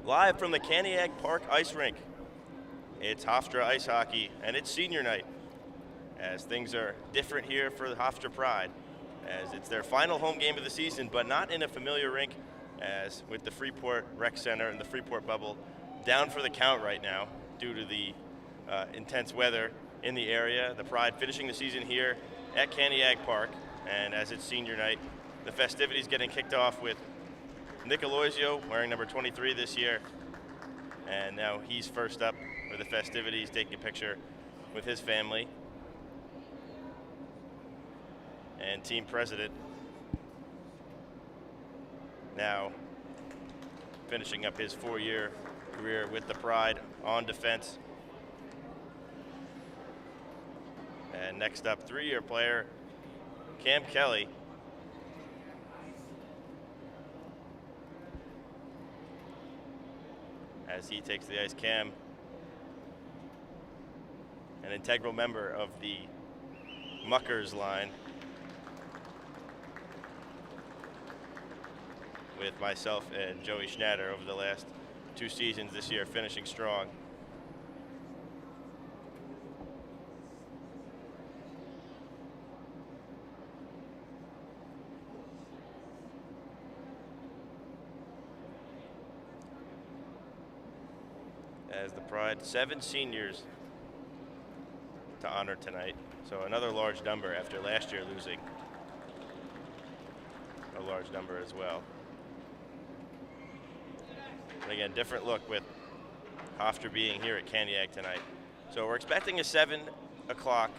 Live from the Caniac Park Ice Rink, it's Hofstra Ice Hockey, and it's senior night, as things are different here for the Hofstra Pride, as it's their final home game of the season, but not in a familiar rink, as with the Freeport Rec Center and the Freeport bubble down for the count right now due to the intense weather in the area. The Pride finishing the season here at Caniac Park, and as it's senior night, the festivities getting kicked off with Nick Aloisio, wearing number 23 this year, and now he's first up for the festivities, taking a picture with his family. And team president now finishing up his 4-year career with the Pride on defense. And next up, 3-year player Cam Kelly. As he takes the ice, Cam, an integral member of the Muckers line, with myself and Joey Schnatter over the last 2 seasons this year, finishing strong. As the Pride, 7 seniors to honor tonight. So another large number after last year losing a large number as well. And again, different look with Hofstra being here at Caniac tonight. So we're expecting a 7 o'clock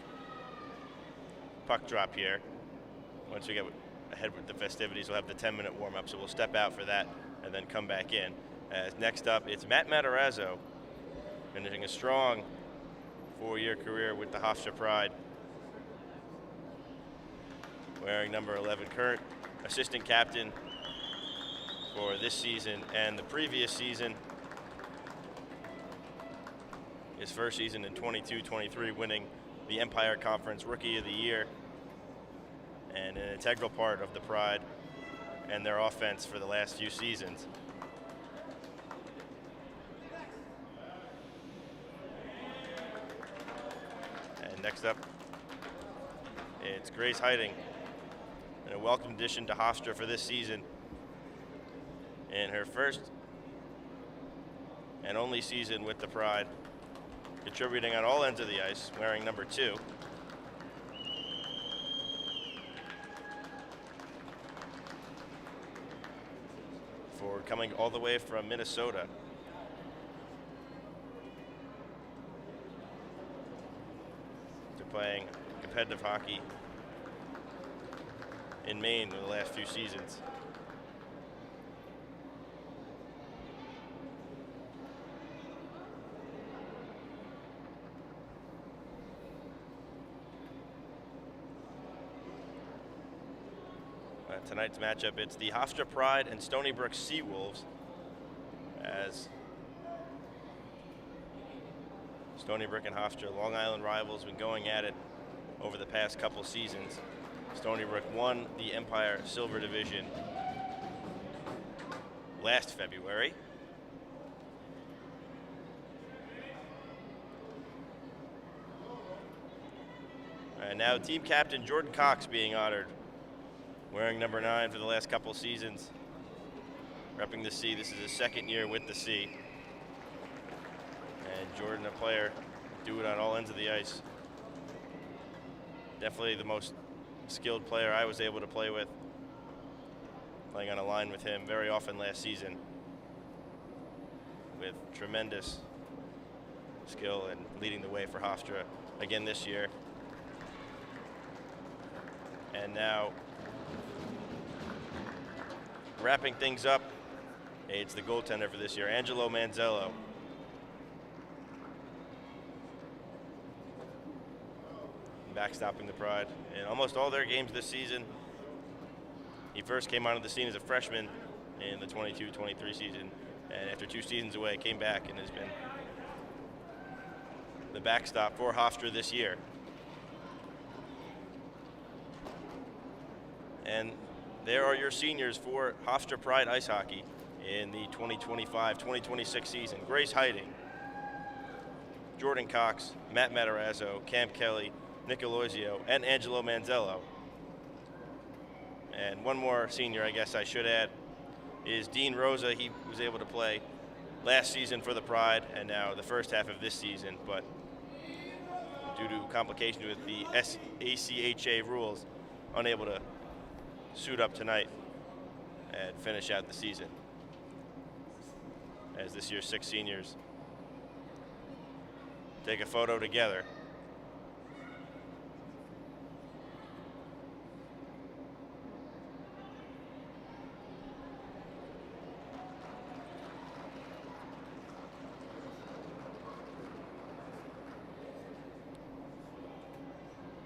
puck drop here. Once we get ahead with the festivities, we'll have the 10-minute warm-up, so we'll step out for that and then come back in. As next up, it's Matt Matarazzo, finishing a strong 4-year career with the Hofstra Pride, wearing number 11, current assistant captain for this season and the previous season. His first season in 22-23, winning the Empire Conference Rookie of the Year, and an integral part of the Pride and their offense for the last few seasons. Next up, it's Grace Heiting, and a welcome addition to Hofstra for this season. In her first and only season with the Pride, contributing on all ends of the ice, wearing number 2. For coming all the way from Minnesota. Playing competitive hockey in Maine in the last few seasons. Tonight's matchup, it's the Hofstra Pride and Stony Brook Seawolves, as Stony Brook and Hofstra, Long Island rivals, been going at it over the past couple seasons. Stony Brook won the Empire Silver Division last February. And now team captain Jordan Cox being honored, wearing number 9 for the last couple seasons, repping the C. This is his 2nd year with the C. And Jordan, a player, do it on all ends of the ice. Definitely the most skilled player I was able to play with, playing on a line with him very often last season, with tremendous skill and leading the way for Hofstra again this year. And now, wrapping things up, it's the goaltender for this year, Angelo Manzello. Backstopping the Pride in almost all their games this season. He first came onto the scene as a freshman in the 22-23 season, and after 2 seasons away, came back and has been the backstop for Hofstra this year. And there are your seniors for Hofstra Pride Ice Hockey in the 2025-2026 season. Grace Hiding, Jordan Cox, Matt Matarazzo, Cam Kelly, Nick Aloisio, and Angelo Manzello. And one more senior, I guess I should add, is Dean Rosa. He was able to play last season for the Pride and now the first half of this season, but due to complications with the ACHA rules, unable to suit up tonight and finish out the season, as this year's 6 seniors take a photo together.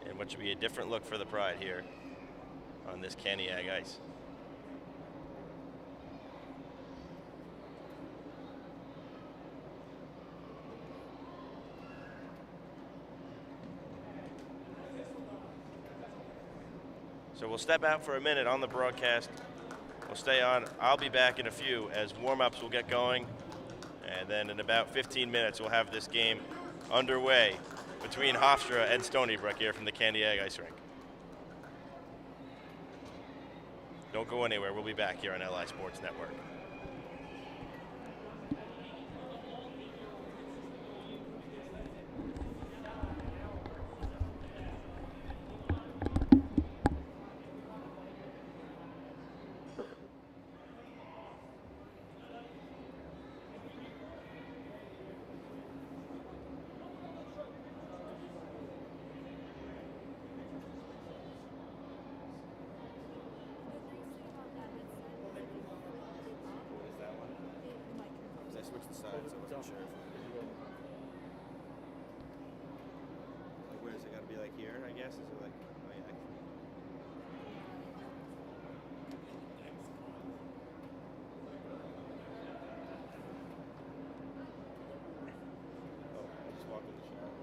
And what should be a different look for the Pride here on this Candiag ice. So we'll step out for a minute on the broadcast. We'll stay on. I'll be back in a few as warm-ups will get going. And then in about 15 minutes, we'll have this game underway between Hofstra and Stony Brook here from the Candiag Ice Rink. Don't go anywhere. We'll be back here on LI Sports Network. Switch the sides, I wasn't sure. Like, where is it? Got to be like here, I guess? Is it like, oh yeah. Oh, I just walked in the shower.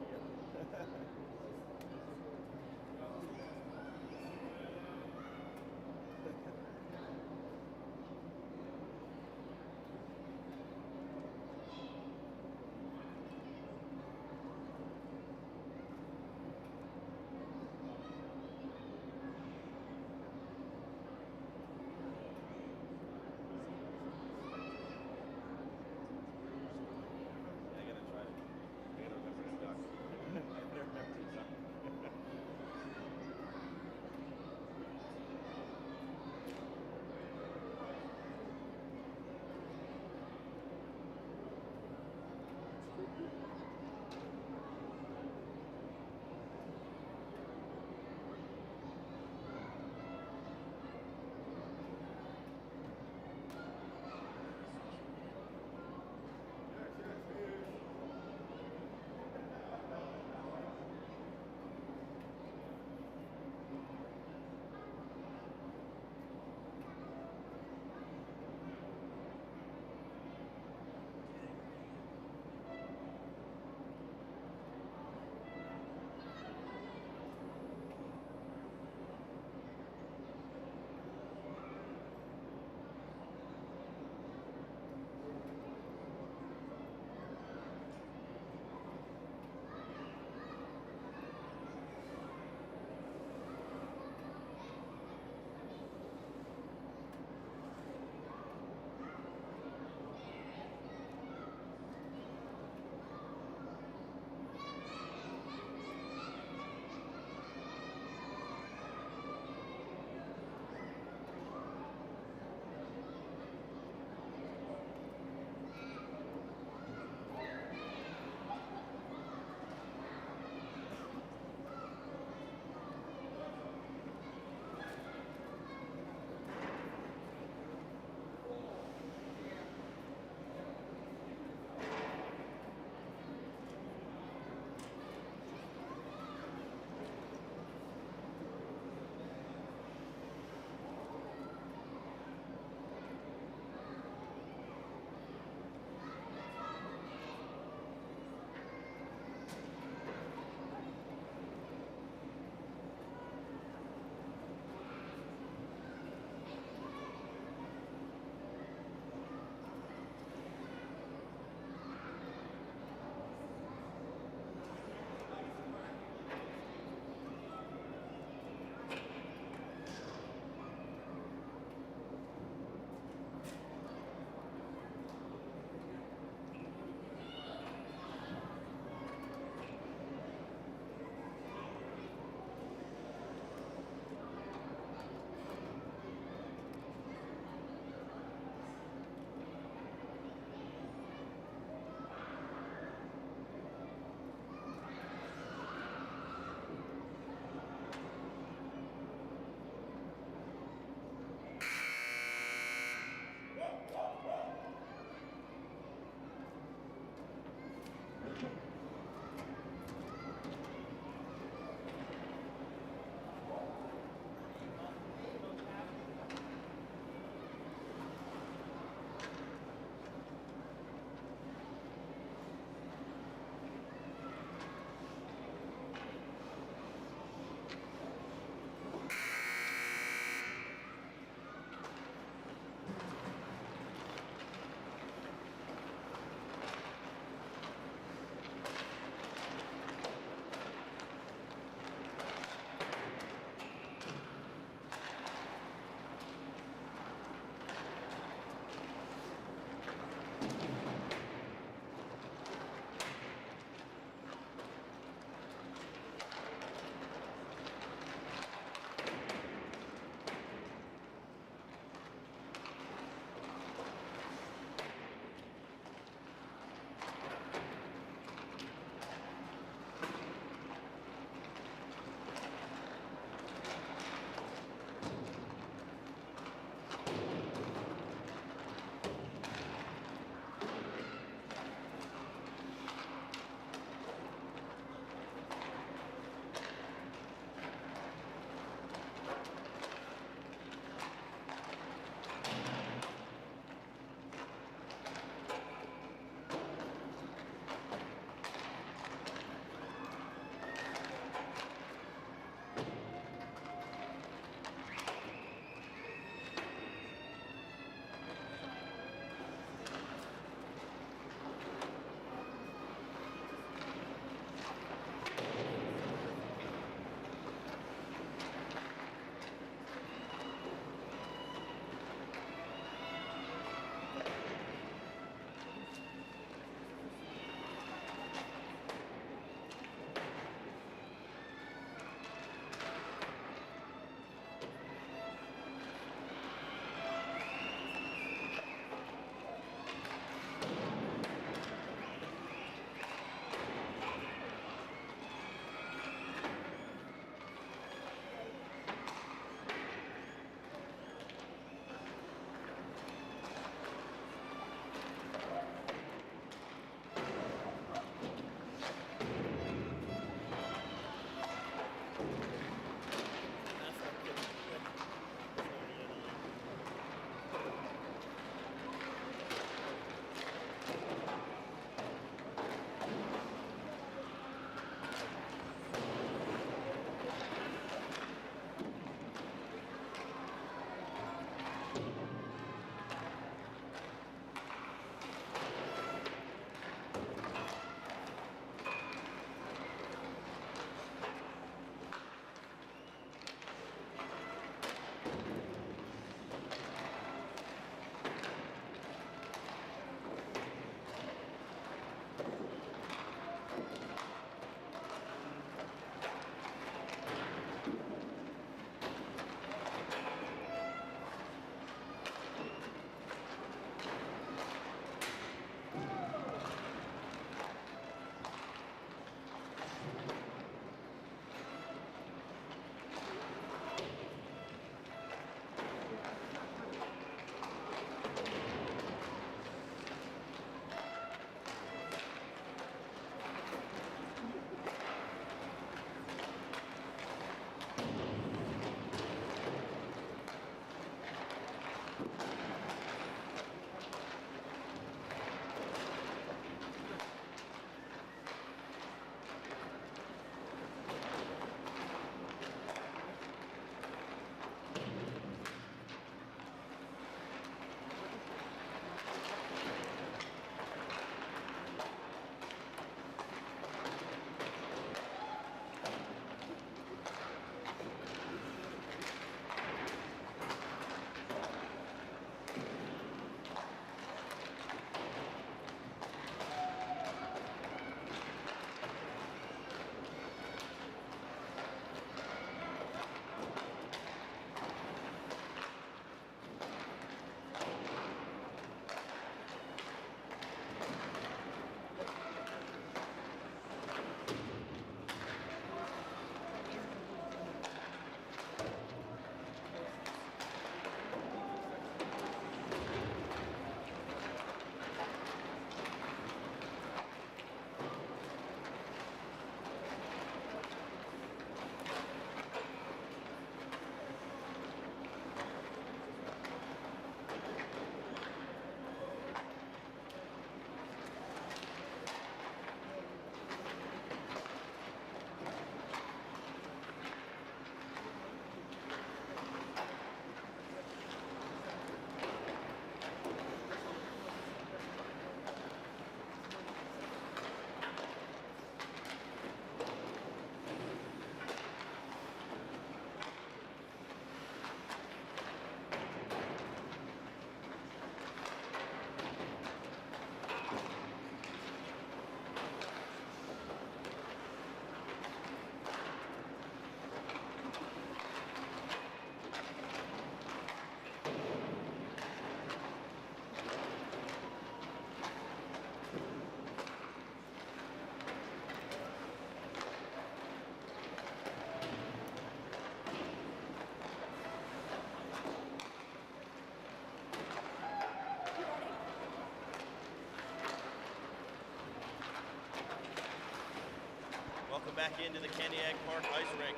Welcome back into the Kenny Park Ice Rink.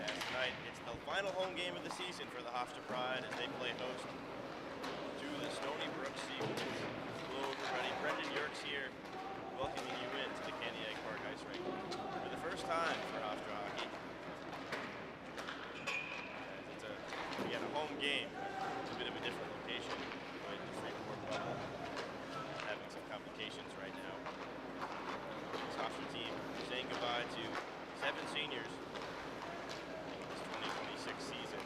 And tonight, it's the final home game of the season for the Hofstra Pride as they play host to the Stony Brook Seawolves. Hello everybody, Brendan Yerkes here, welcoming you into the Kenny Park Ice Rink for the first time for Hofstra hockey. As it's again, a home game. It's a bit of a different location, right in the Freeport bubble. Having some complications right now. This Hofstra team saying goodbye to 7 seniors in this 2026 season.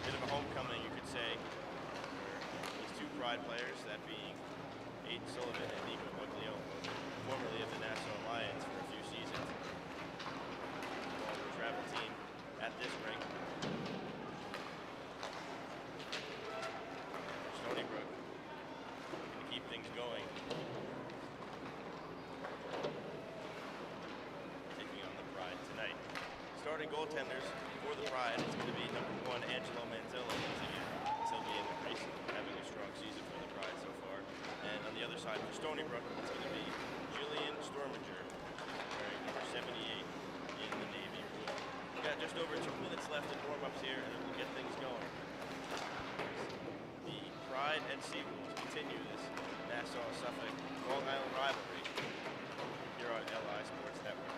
Bit of a homecoming, you could say, for these 2 Pride players, that being Aiden Sullivan and Nico Buglio, formerly of the Nassau Lions for a few seasons. All the travel team at this rink. Stony Brook looking to keep things going. Taking on the Pride tonight. Starting goaltenders for the Pride, it's going to be number 1 Angelo Manzello once again. He'll be in the crease, having a strong season for the Pride so far. And on the other side for Stony Brook, it's going to be Jillian Storminger, wearing number 78 in the navy blue. We've got just over 2 minutes left in warm-ups here, and we'll get things going. The Pride and Seawolves continue this Nassau-Suffolk Long Island rivalry here on LI Sports Network.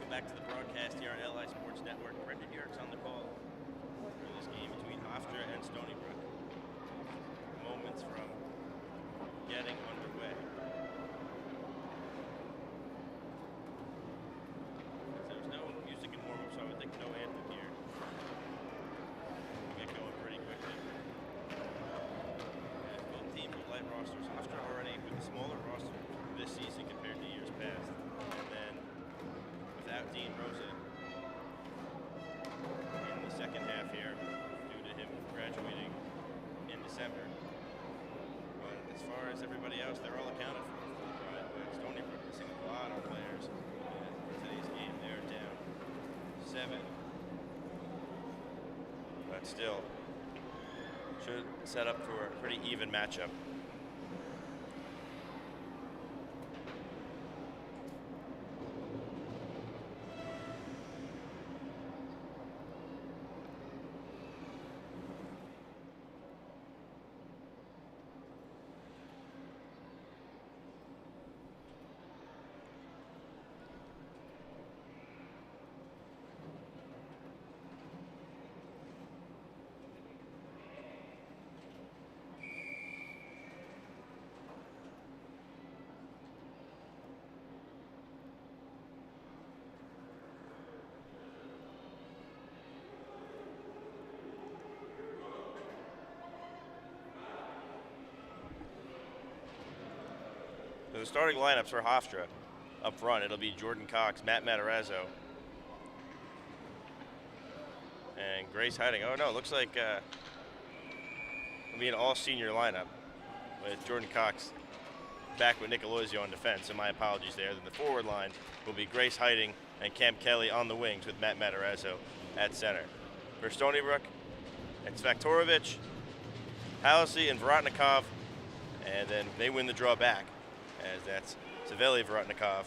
Welcome back to the broadcast here on LI Sports Network. Brendan Yerrick's on the call for this game between Hofstra and Stony Brook. Moments from getting underway. There's no music in warm-up, so I would think no anthem here. We'll get going pretty quickly. As both teams with light rosters. Hofstra already with a smaller roster this season compared to years past. And then without Dean Rosa in the second half here due to him graduating in December. But as far as everybody else, they're all accounted for. But Stony Brook missing a lot of players in today's game. They're down 7. But still, should set up for a pretty even matchup. So the starting lineups for Hofstra up front, it'll be Jordan Cox, Matt Matarazzo, and Grace Hiding. Oh no, it looks like it'll be an all-senior lineup with Jordan Cox back with Nick Aloisio on defense, so my apologies there. Then the forward line will be Grace Hiding and Cam Kelly on the wings with Matt Matarazzo at center. For Stony Brook, it's Vaktorovic, Halsey, and Vorotnikov, and then they win the draw back, as that's Saveli Vorotnikov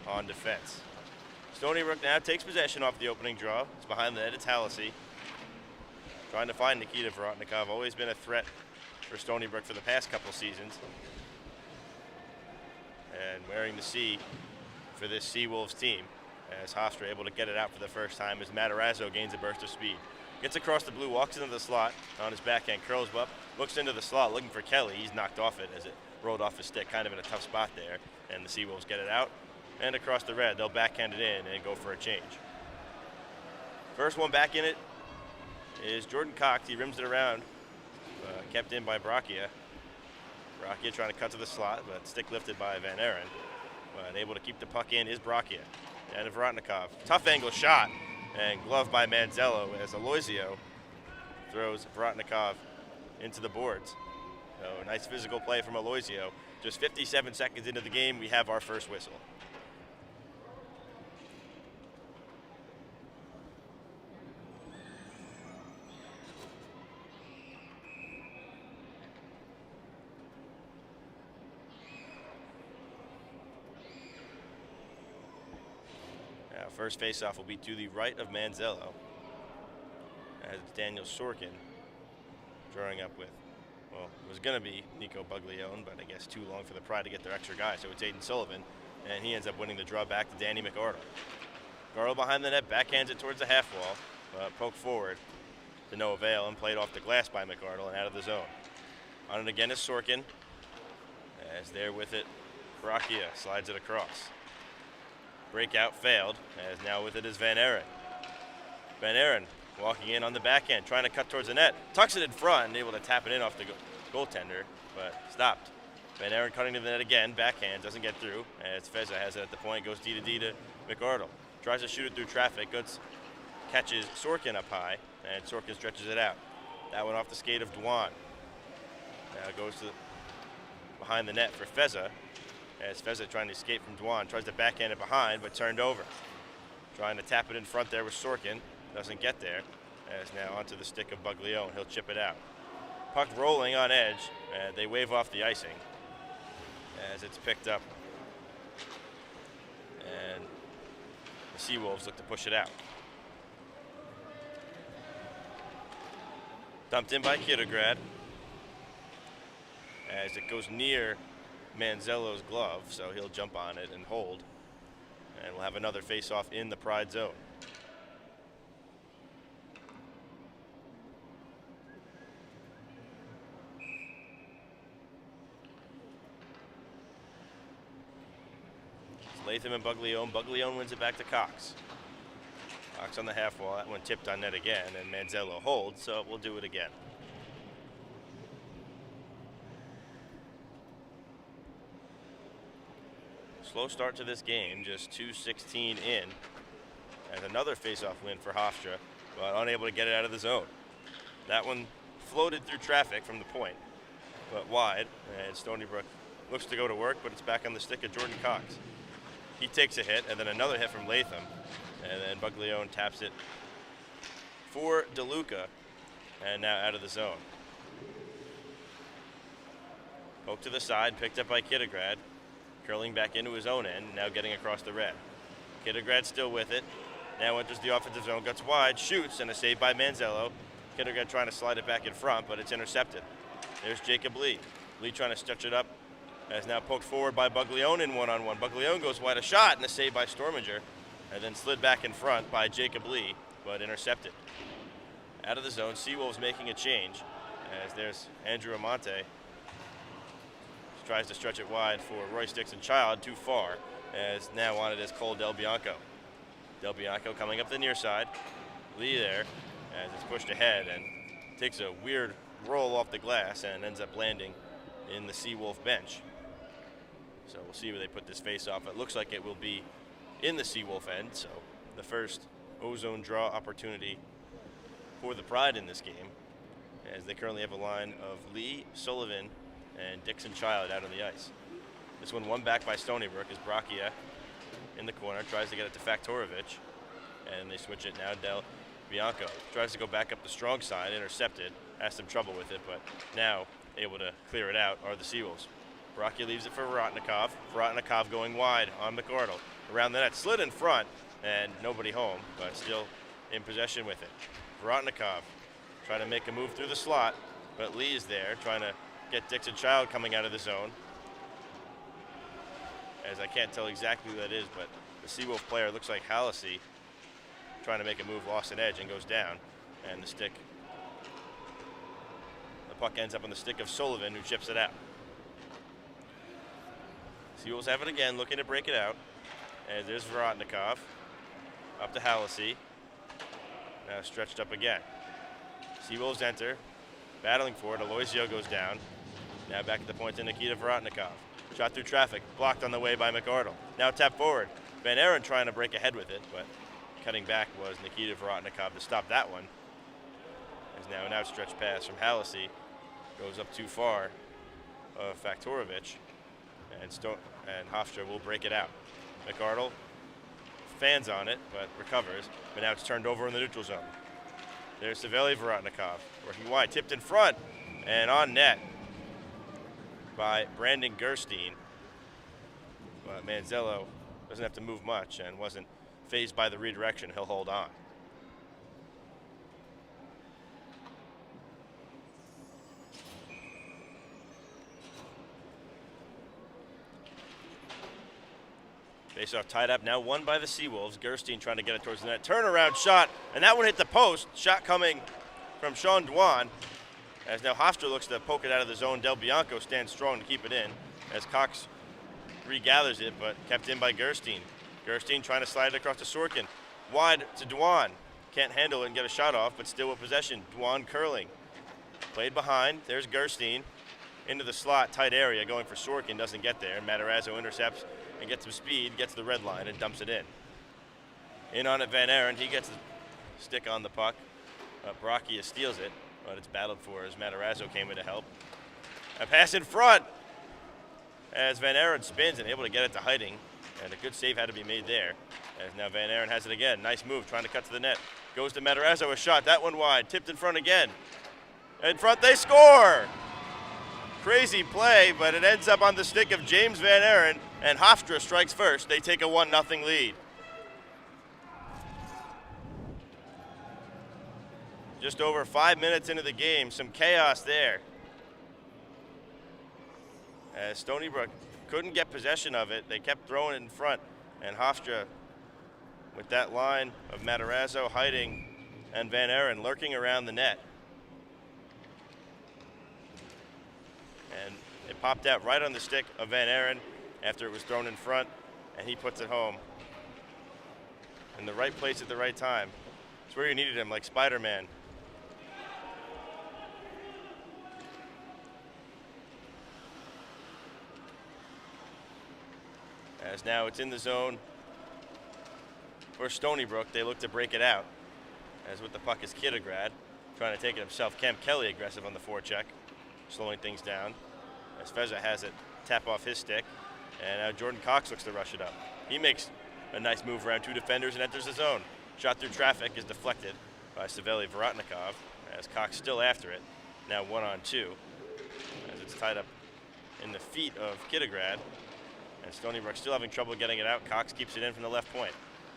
on defense. Stony Brook now takes possession off the opening draw. It's behind the net, it's Halsey. Trying to find Nikita Vorotnikov, always been a threat for Stony Brook for the past couple seasons. And wearing the C for this Seawolves team, as Hofstra able to get it out for the first time as Matarazzo gains a burst of speed. Gets across the blue, walks into the slot on his backhand, curls up, looks into the slot looking for Kelly. He's knocked off it as it rolled off his stick, kind of in a tough spot there. And the Seawolves get it out. And across the red, they'll backhand it in and go for a change. First one back in it is Jordan Cox. He rims it around, kept in by Brachia. Brachia trying to cut to the slot, but stick lifted by Van Aren. But able to keep the puck in is Brachia. And Vorotnikov. Tough angle shot, and glove by Manzello as Aloisio throws Vorotnikov into the boards. So a nice physical play from Aloisio. Just 57 seconds into the game, we have our first whistle. First faceoff will be to the right of Manzello, as it's Daniel Sorkin drawing up with, well, it was going to be Nico Buglione, but I guess too long for the Pride to get their extra guy, so it's Aiden Sullivan, and he ends up winning the draw back to Danny McArdle. Garl behind the net, backhands it towards the half wall, poked forward to no avail, and played off the glass by McArdle and out of the zone. On it again is Sorkin, as there with it, Brachia slides it across. Breakout failed, as now with it is Van Aren. Van Aren walking in on the backhand, trying to cut towards the net. Tucks it in front and able to tap it in off the goaltender, but stopped. Van Aren cutting to the net again, backhand, doesn't get through, as Feza has it at the point, goes D to McArdle. Tries to shoot it through traffic, Goods catches Sorkin up high, and Sorkin stretches it out. That one off the skate of Dwan. Now goes to behind the net for Feza, as Feza trying to escape from Dwan, tries to backhand it behind, but turned over. Trying to tap it in front there with Sorkin, doesn't get there, as now onto the stick of Buglione, he'll chip it out. Puck rolling on edge, and they wave off the icing as it's picked up. And the Seawolves look to push it out. Dumped in by Kitograd, as it goes near Manzello's glove, so he'll jump on it and hold. And we'll have another face-off in the Pride zone. It's Latham and Buglione. Buglione wins it back to Cox. Cox on the half wall. That one tipped on net again, and Manzello holds, so we'll do it again. Slow start to this game, just 2:16 in. And another face-off win for Hofstra, but unable to get it out of the zone. That one floated through traffic from the point, but wide. And Stony Brook looks to go to work, but it's back on the stick of Jordan Cox. He takes a hit, and then another hit from Latham. And then Buglione taps it for DeLuca, and now out of the zone. Poke to the side, picked up by Kittigrad. Curling back into his own end, now getting across the red. Kittigrad still with it. Now enters the offensive zone, guts wide, shoots, and a save by Manzello. Kittigrad trying to slide it back in front, but it's intercepted. There's Jacob Lee. Lee trying to stretch it up, as now poked forward by Buglione in one-on-one. Buglione goes wide, a shot, and a save by Storminger, and then slid back in front by Jacob Lee, but intercepted. Out of the zone, Seawolves making a change, as there's Andrew Amante. Tries to stretch it wide for Royce Dixon-Child, too far, as now on it is Cole Del Bianco. Del Bianco coming up the near side. Lee there, as it's pushed ahead and takes a weird roll off the glass and ends up landing in the Seawolf bench. So we'll see where they put this face off. It looks like it will be in the Seawolf end, so the first ozone draw opportunity for the Pride in this game, as they currently have a line of Lee, Sullivan, and Dixon-Child out on the ice. This one back by Stony Brook is Brachia in the corner, tries to get it to Faktorovic, and they switch it now. Del Bianco tries to go back up the strong side, intercepted, has some trouble with it, but now able to clear it out are the Seawolves. Brachia leaves it for Vorotnikov. Vorotnikov going wide on McArdle. Around the net, slid in front, and nobody home, but still in possession with it. Vorotnikov trying to make a move through the slot, but Lee is there trying to get Dixon-Child coming out of the zone. As I can't tell exactly who that is, but the Seawolf player looks like Hallisey trying to make a move, lost an edge and goes down. And the puck ends up on the stick of Sullivan, who chips it out. Seawolves have it again, looking to break it out. And there's Vorotnikov up to Hallisey. Now stretched up again. Seawolves enter, battling for it. Aloisio goes down. Now back at the point to Nikita Vorotnikov. Shot through traffic, blocked on the way by McArdle. Now tap forward. Van Aaron trying to break ahead with it, but cutting back was Nikita Vorotnikov to stop that one. As now an outstretched pass from Hallisey goes up too far of Faktorovic, and Hofstra will break it out. McArdle fans on it, but recovers, but now it's turned over in the neutral zone. There's Saveli Vorotnikov, working wide, tipped in front, and on net by Brandon Gerstein. But Manzello doesn't have to move much and wasn't phased by the redirection. He'll hold on. Face-off tied up, now won by the Seawolves. Gerstein trying to get it towards the net. Turnaround shot, and that one hit the post. Shot coming from Sean Dwan. As now Hofstra looks to poke it out of the zone. Del Bianco stands strong to keep it in as Cox regathers it, but kept in by Gerstein. Gerstein trying to slide it across to Sorkin. Wide to Dwan. Can't handle it and get a shot off, but still with possession. Dwan curling. Played behind. There's Gerstein into the slot, tight area, going for Sorkin. Doesn't get there. Matarazzo intercepts and gets some speed, gets to the red line, and dumps it in. In on it, Van Aaron. He gets the stick on the puck. Brachia steals it, but it's battled for as Matarazzo came in to help. A pass in front as Van Aaron spins and able to get it to Heiting, and a good save had to be made there. As now Van Aaron has it again. Nice move, trying to cut to the net. Goes to Matarazzo, a shot. That one wide, tipped in front again. In front, they score! Crazy play, but it ends up on the stick of James Van Aaron, and Hofstra strikes first. They take a 1-0 lead. Just over 5 minutes into the game, some chaos there. As Stony Brook couldn't get possession of it, they kept throwing it in front. And Hofstra, with that line of Matarazzo hiding and Van Aren lurking around the net. And it popped out right on the stick of Van Aren after it was thrown in front, and he puts it home. In the right place at the right time. It's where you needed him, like Spider-Man. As now it's in the zone for Stony Brook. They look to break it out. As with the puck is Kittograd, trying to take it himself. Cam Kelly aggressive on the forecheck, slowing things down. As Feza has it tap off his stick. And now Jordan Cox looks to rush it up. He makes a nice move around two defenders and enters the zone. Shot through traffic is deflected by Saveli Vorotnikov, as Cox still after it. Now 1-on-2, as it's tied up in the feet of Kittograd. And Stony Brook still having trouble getting it out. Cox keeps it in from the left point.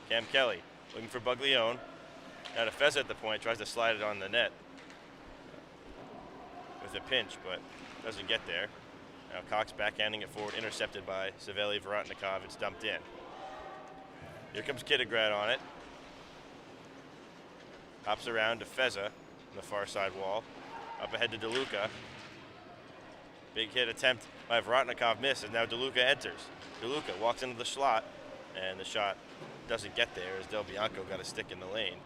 Cam Kelly looking for Buglione. Now to Feza at the point, tries to slide it on the net with a pinch, but doesn't get there. Now Cox backhanding it forward, intercepted by Saveli Vorotnikov. It's dumped in. Here comes Kittograd on it. Hops around to Feza on the far side wall. Up ahead to DeLuca. Big hit attempt by Vorotnikov misses. Now DeLuca enters. DeLuca walks into the slot, and the shot doesn't get there as Del Bianco got a stick in the lane.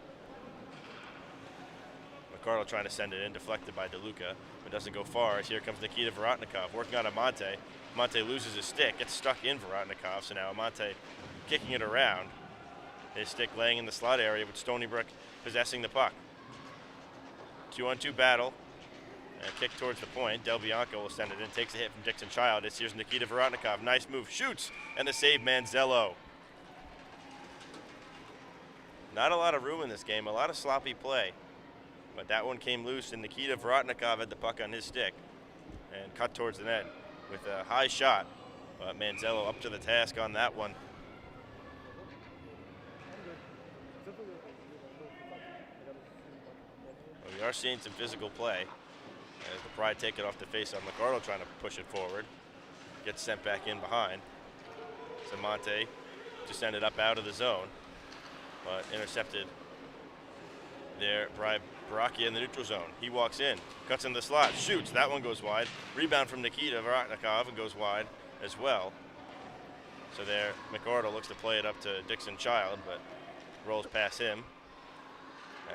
McCardle trying to send it in, deflected by DeLuca, but doesn't go far as here comes Nikita Vorotnikov working on Amante. Amante loses his stick, gets stuck in Vorotnikov, so now Amante kicking it around. His stick laying in the slot area with Stony Brook possessing the puck. 2-on-2 battle. And a kick towards the point. Del Bianco will send it in, takes a hit from Dixon Child. Here's Nikita Vorotnikov. Nice move, shoots, and the save Manzello. Not a lot of room in this game, a lot of sloppy play. But that one came loose, and Nikita Vorotnikov had the puck on his stick and cut towards the net with a high shot. But Manzello up to the task on that one. We are seeing some physical play as the Pride take it off the face on McCardle, trying to push it forward. Gets sent back in behind. Samonte just send it up out of the zone, but intercepted there by Baraki in the neutral zone. He walks in, cuts in the slot, shoots. That one goes wide. Rebound from Nikita Vorotnikov and goes wide as well. So there, McCardle looks to play it up to Dixon Child, but rolls past him.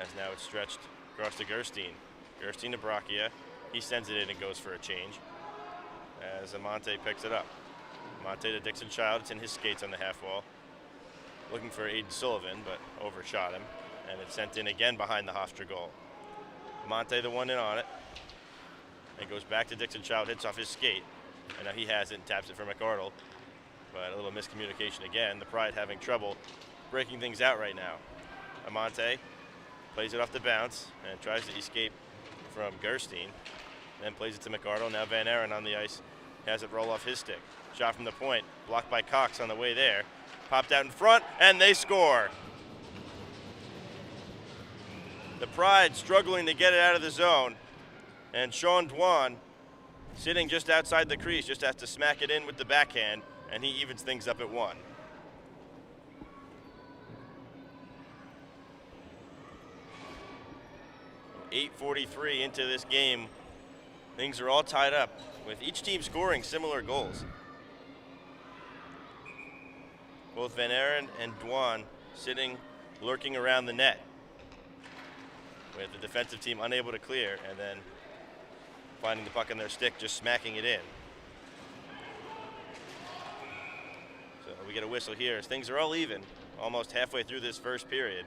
As now it's stretched across to Gerstein. Gerstein to Brachia. He sends it in and goes for a change as Amante picks it up. Amante to Dixon Child. It's in his skates on the half wall. Looking for Aiden Sullivan, but overshot him. And it's sent in again behind the Hofstra goal. Amante the one in on it. And goes back to Dixon Child, hits off his skate. And now he has it and taps it for McCardle. But a little miscommunication again. The Pride having trouble breaking things out right now. Amante plays it off the bounce and tries to escape from Gerstein. Then plays it to McCardle. Now Van Aren on the ice has it roll off his stick. Shot from the point, blocked by Cox on the way there. Popped out in front, and they score. The Pride struggling to get it out of the zone. And Sean Dwan, sitting just outside the crease, just has to smack it in with the backhand, and he evens things up at 1. .8:43 into this game. Things are all tied up, with each team scoring similar goals. Both Van Aren and Dwan sitting, lurking around the net, with the defensive team unable to clear, and then finding the puck on their stick, just smacking it in. So we get a whistle here as things are all even, almost halfway through this first period.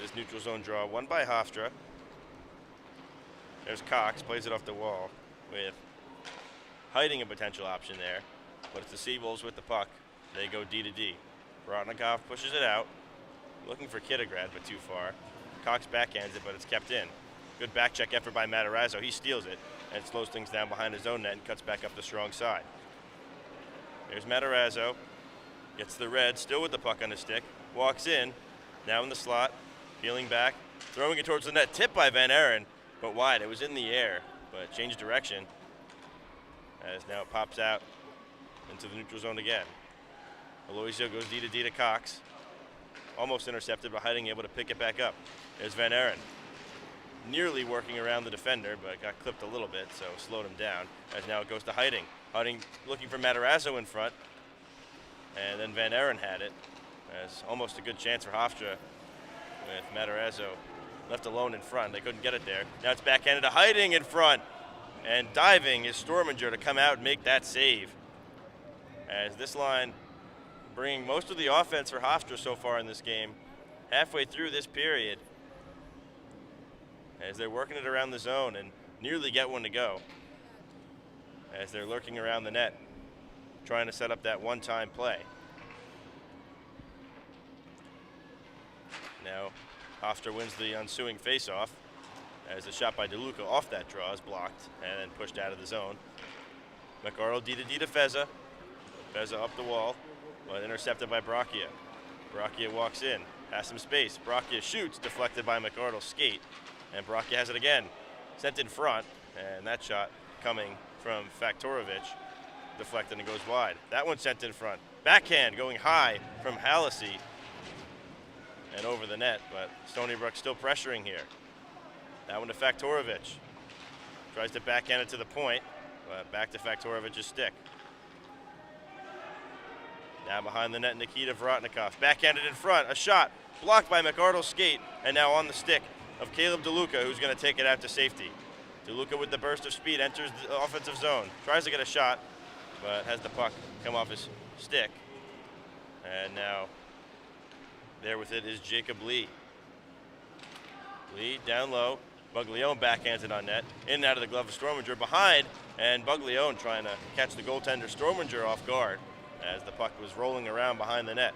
This neutral zone draw, won by Hofstra. There's Cox, plays it off the wall with hiding a potential option there, but it's the Seawolves with the puck. They go D to D. Vorotnikov pushes it out, looking for Kittograd, but too far. Cox backhands it, but it's kept in. Good back check effort by Matarazzo. He steals it and slows things down behind his own net and cuts back up the strong side. There's Matarazzo, gets the red, still with the puck on his stick, walks in, now in the slot. peeling back, throwing it towards the net, tipped by Van Aaron, but wide. It was in the air, but changed direction, as now it pops out into the neutral zone again. Aloisio goes D to Cox. Almost intercepted, but Heiding able to pick it back up. There's Van Aaron. Nearly working around the defender, but got clipped a little bit, so slowed him down. As now it goes to Heiding. Heiding looking for Matarazzo in front. And then Van Aaron had it. As almost a good chance for Hofstra with Matarazzo left alone in front. They couldn't get it there. Now it's backhanded to Heiding in front. And diving is Storminger to come out and make that save. As this line bringing most of the offense for Hofstra so far in this game, halfway through this period, as they're working it around the zone and nearly get one to go, as they're lurking around the net, trying to set up that one-time play. Now, Hofstra wins the ensuing face-off, as the shot by DeLuca off that draw is blocked and then pushed out of the zone. McArdle D to Feza. Feza up the wall, but intercepted by Brachia. Brachia walks in, has some space. Brachia shoots, deflected by McArdle's skate, and Brachia has it again. Sent in front, and that shot coming from Faktorovic, deflected and goes wide. That one sent in front. Backhand going high from Hallisey and over the net, but Stony Brook still pressuring here. That one to Faktorovich. Tries to backhand it to the point, but back to Faktorovic's stick. Now behind the net, Nikita Vorotnikov. Backhanded in front, a shot, blocked by McArdle's skate, and now on the stick of Caleb DeLuca, who's going to take it out to safety. DeLuca with the burst of speed enters the offensive zone. Tries to get a shot, but has the puck come off his stick. And now there with it is Jacob Lee. Lee down low. Buglione backhands it on net. In and out of the glove of Strominger behind, and Buglione trying to catch the goaltender Strominger off guard as the puck was rolling around behind the net.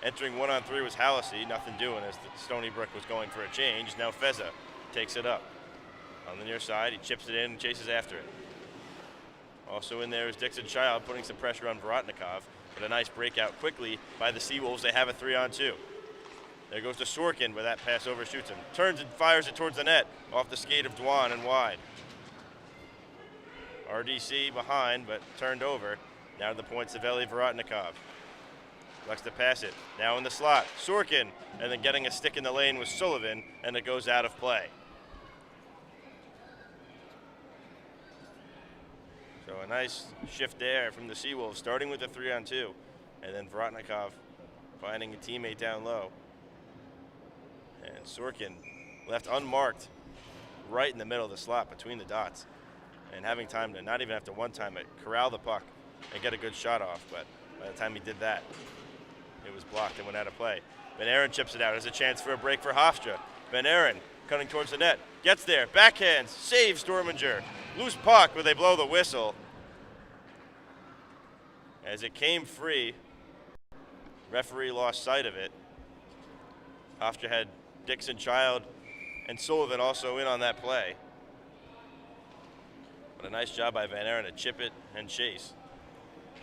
Entering 1-on-3 was Hallisey, nothing doing as the Stony Brook was going for a change. Now Feza takes it up. On the near side, he chips it in and chases after it. Also in there is Dixon Child putting some pressure on Vorotnikov, but a nice breakout quickly by the Seawolves. They have a 3-on-2. There goes to Sorkin, but that pass overshoots him. Turns and fires it towards the net, off the skate of Dwan and wide. RDC behind, but turned over. Now to the point, Savelli Vorotnikov. Likes to pass it. Now in the slot, Sorkin, and then getting a stick in the lane with Sullivan, and it goes out of play. So a nice shift there from the Seawolves, starting with the 3-on-2, and then Vorotnikov finding a teammate down low. And Sorkin left unmarked right in the middle of the slot between the dots, and having time to not even have to one-time it, corral the puck and get a good shot off, but by the time he did that, it was blocked and went out of play. Van Aaron chips it out. There's a chance for a break for Hofstra. Van Aaron cutting towards the net, gets there, backhands, saves Storminger. Loose puck, but they blow the whistle. As it came free, referee lost sight of it. Hofstra had Dixon Child and Sullivan also in on that play. But a nice job by Van Aaron to chip it and chase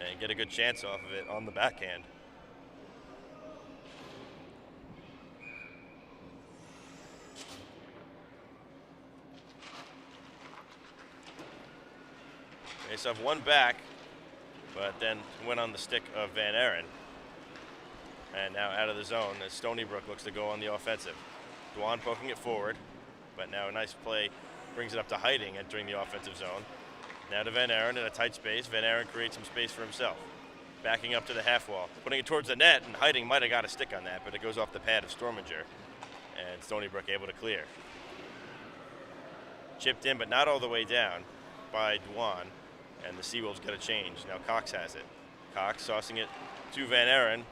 and get a good chance off of it on the backhand. Face-off one back, but then went on the stick of Van Aaron. And now out of the zone as Stony Brook looks to go on the offensive. Dwan poking it forward, but now a nice play brings it up to Heiding entering the offensive zone. Now to Van Aaron in a tight space. Van Aaron creates some space for himself. Backing up to the half wall, putting it towards the net, and Heiding might have got a stick on that, but it goes off the pad of Storminger. And Stony Brook able to clear. Chipped in, but not all the way down by Dwan, and the Seawolves get a change. Now Cox has it. Cox tossing it to Van Aaron.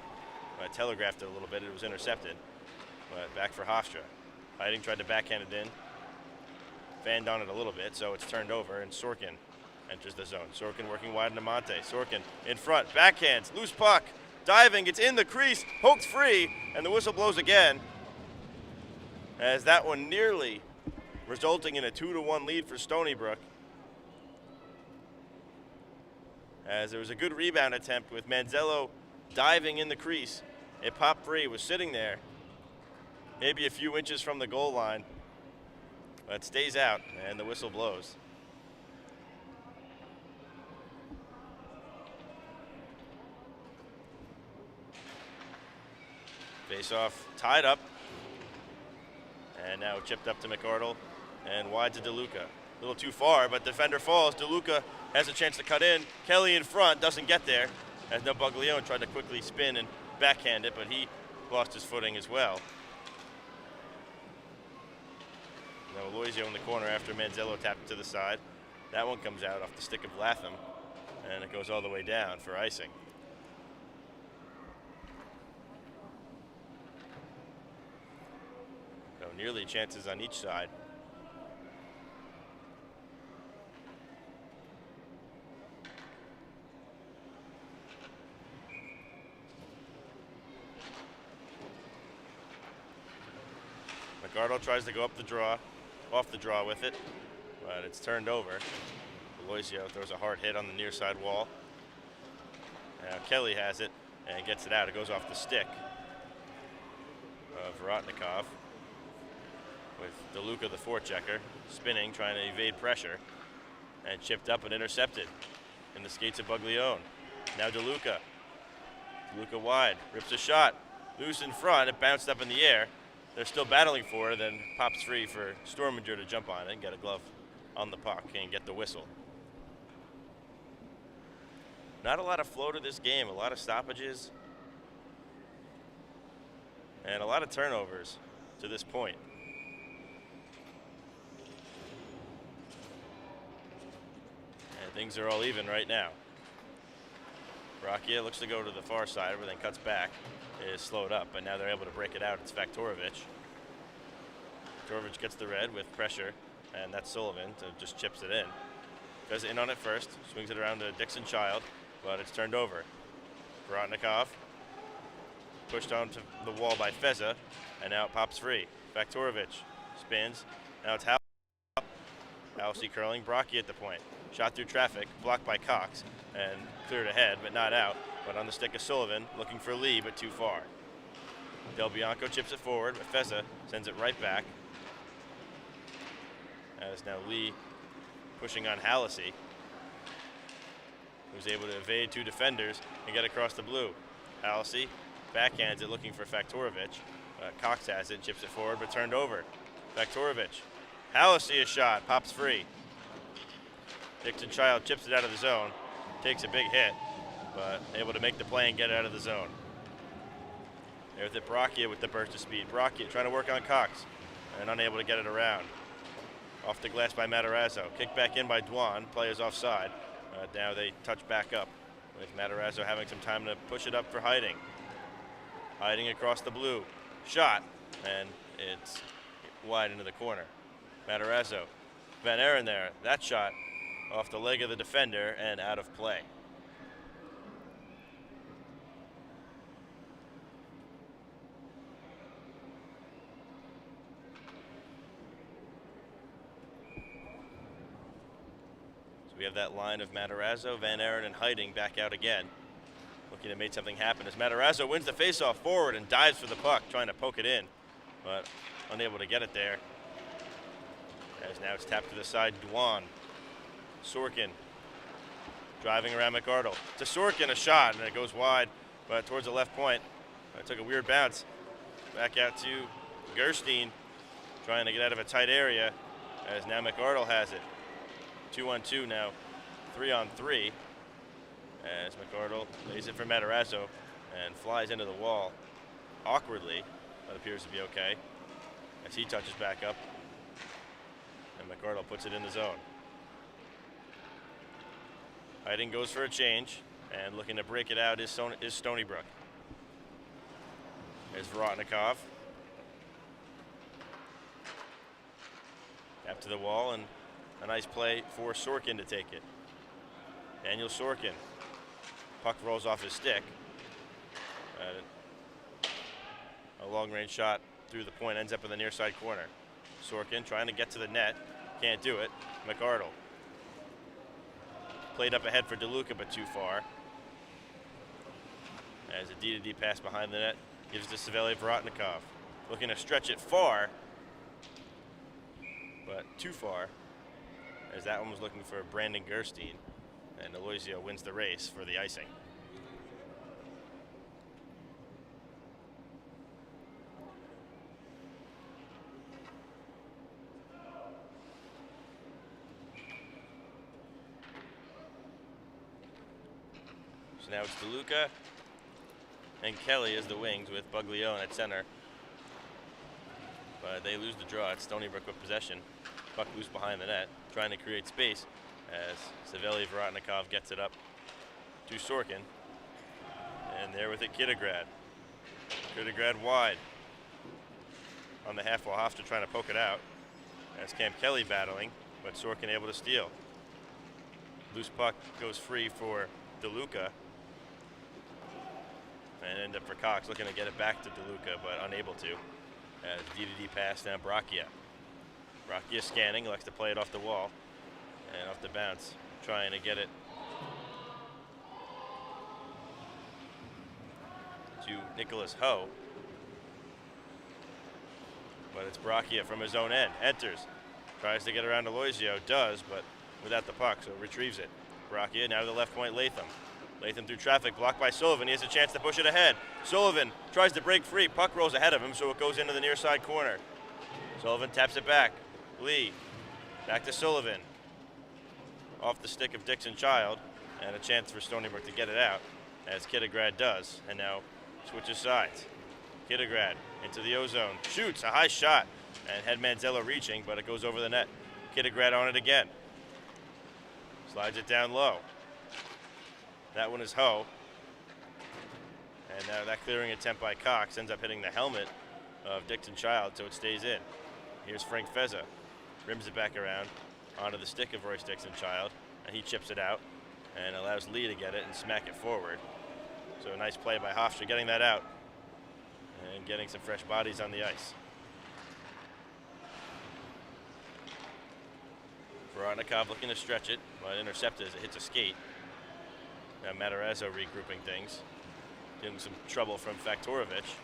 I telegraphed it a little bit, it was intercepted. But back for Hofstra. Heiding tried to backhand it in. Fanned on it a little bit, so it's turned over, and Sorkin enters the zone. Sorkin working wide into Monte. Sorkin in front, backhands, loose puck, diving, it's in the crease, poked free, and the whistle blows again. As that one nearly resulting in a 2-1 lead for Stony Brook. As there was a good rebound attempt with Manzello diving in the crease. It popped free, was sitting there, maybe a few inches from the goal line, but stays out, and the whistle blows. Face-off tied up, and now chipped up to McArdle, and wide to DeLuca. A little too far, but defender falls. DeLuca has a chance to cut in. Kelly in front, doesn't get there, as Buglione tried to quickly spin and backhand it, but he lost his footing as well. Now Aloisio in the corner after Manzello tapped it to the side. That one comes out off the stick of Latham, and it goes all the way down for icing. So nearly chances on each side. McArdle tries to go up the draw, off the draw with it, but it's turned over. Aloisio throws a hard hit on the near side wall. Now Kelly has it and gets it out. It goes off the stick of Vorotnikov, with DeLuca, the forechecker, spinning, trying to evade pressure, and chipped up and intercepted in the skates of Buglione. Now DeLuca. DeLuca wide, rips a shot, loose in front, it bounced up in the air. They're still battling for it, then pops free for Storminger to jump on it and get a glove on the puck and get the whistle. Not a lot of flow to this game, a lot of stoppages, and a lot of turnovers to this point. And things are all even right now. Brachia looks to go to the far side, but then cuts back. It is slowed up, but now they're able to break it out. It's Faktorovich. Faktorovich gets the red with pressure, and that's Sullivan, so just chips it in. Goes in on it first, swings it around to Dixon Child, but it's turned over. Vorotnikov pushed onto the wall by Feza, and now it pops free. Faktorovich spins. Now it's Halsey curling. Brachia at the point. Shot through traffic, blocked by Cox, and cleared ahead, but not out. But on the stick of Sullivan, looking for Lee, but too far. Del Bianco chips it forward, but Feza sends it right back. As now Lee pushing on Halsey, who's able to evade two defenders and get across the blue. Halsey backhands it, looking for Faktorovich. Cox has it, chips it forward, but turned over. Faktorovich. Halsey a shot, pops free. Dixon Child chips it out of the zone, takes a big hit, but able to make the play and get it out of the zone. There's it, Brachia with the burst of speed. Brachia trying to work on Cox and unable to get it around. Off the glass by Matarazzo. Kicked back in by Dwan. Players offside. Now they touch back up, with Matarazzo having some time to push it up for Hiding. Hiding across the blue. Shot, and it's wide into the corner. Matarazzo. Van Aaron there. That shot off the leg of the defender and out of play. So we have that line of Matarazzo, Van Aaron, and Hiding back out again, looking to make something happen as Matarazzo wins the faceoff forward and dives for the puck, trying to poke it in, but unable to get it there. As now it's tapped to the side, Dwan. Sorkin driving around McArdle. To Sorkin, a shot, and it goes wide, but towards the left point. It took a weird bounce. Back out to Gerstein, trying to get out of a tight area, as now McArdle has it. 2-on-2 now, 3-on-3, as McArdle lays it for Matarazzo and flies into the wall awkwardly, but appears to be okay, as he touches back up, and McArdle puts it in the zone. Hiding goes for a change, and looking to break it out is Stony Brook. There's Vorotnikov. Tap to the wall, and a nice play for Sorkin to take it. Daniel Sorkin. Puck rolls off his stick. A long-range shot through the point, ends up in the near side corner. Sorkin trying to get to the net. Can't do it. McArdle. Played up ahead for DeLuca, but too far. As a D-to-D pass behind the net gives to Saveli Vorotnikov. looking to stretch it far, but too far, as that one was looking for Brandon Gerstein, and Aloisio wins the race for the icing. So now it's DeLuca and Kelly as the wings with Buglione at center. But they lose the draw. It's Stony Brook with possession. Puck loose behind the net, trying to create space as Savelli Vorotnikov gets it up to Sorkin. And there with it, Kittigrad. Kittigrad wide on the half wall. Hofstra trying to poke it out. As Cam Kelly battling, but Sorkin able to steal. Loose puck goes free for DeLuca. And end up for Cox, looking to get it back to DeLuca, but unable to. As DDD pass now Brachia. Brachia scanning, likes to play it off the wall and off the bounce, trying to get it to Nicholas Ho. But it's Brachia from his own end. Enters, tries to get around Aloisio, does, but without the puck, so retrieves it. Brachia now to the left point, Latham. Latham through traffic, blocked by Sullivan. He has a chance to push it ahead. Sullivan tries to break free. Puck rolls ahead of him, so it goes into the near side corner. Sullivan taps it back. Lee, back to Sullivan. Off the stick of Dixon Child, and a chance for Stony Brook to get it out, as Kittigrad does, and now switches sides. Kittigrad into the ozone, shoots a high shot, and had Manzello reaching, but it goes over the net. Kittigrad on it again. Slides it down low. That one is Ho. And now that clearing attempt by Cox ends up hitting the helmet of Dixon Child, so it stays in. Here's Frank Fezza. Rims it back around onto the stick of Royce Dixon Child, and he chips it out and allows Lee to get it and smack it forward. So a nice play by Hofstra getting that out and getting some fresh bodies on the ice. Vorotnikov looking to stretch it, but intercepted as it hits a skate. Now Matarazzo regrouping things, getting some trouble from Faktorovich,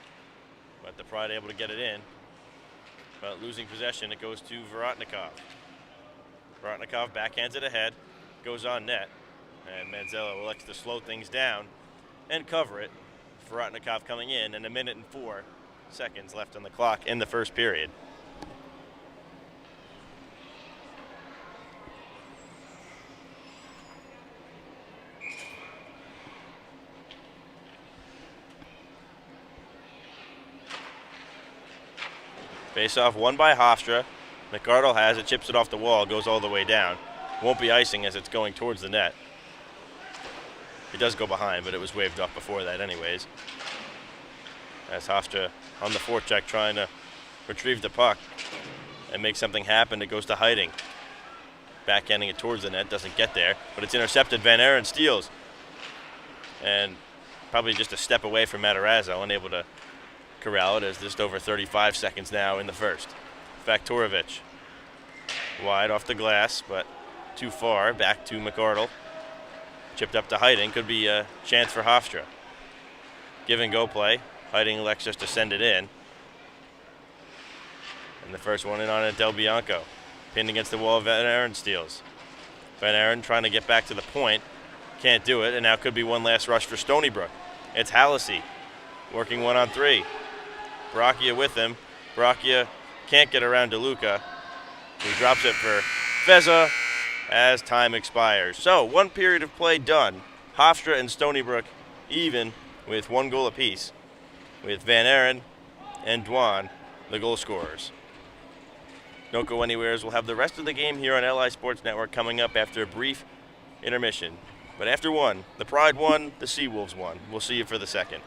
but the Pride able to get it in. But losing possession, it goes to Vorotnikov. Vorotnikov backhands it ahead, goes on net, and Manzello elects to slow things down and cover it. Vorotnikov coming in, and 1 minute and 4 seconds left on the clock in the first period. Face-off won by Hofstra. McArdle has it, chips it off the wall, goes all the way down. Won't be icing as it's going towards the net. It does go behind, but it was waved off before that anyways. As Hofstra on the forecheck trying to retrieve the puck and make something happen, it goes to Hiding. Backhanding it towards the net, doesn't get there, but it's intercepted. Van Aaron steals. And probably just a step away from Matarazzo, unable to corral it, as just over 35 seconds now in the first. Faktorovich wide off the glass, but too far. Back to McArdle. Chipped up to Hiding. Could be a chance for Hofstra. Give and go play. Hiding elects just to send it in. And the first one in on it, Del Bianco. Pinned against the wall, Van Aaron steals. Van Aaron trying to get back to the point. Can't do it, and now could be one last rush for Stony Brook. It's Hallisey working 1-on-3. Brachia with him. Brachia can't get around DeLuca. He drops it for Fezza as time expires. So, one period of play done. Hofstra and Stony Brook even with 1 goal apiece, with Van Aaron and Dwan the goal scorers. Don't go anywhere, as we'll have the rest of the game here on LI Sports Network coming up after a brief intermission. But after one, the Pride won, the Seawolves won. We'll see you for the second.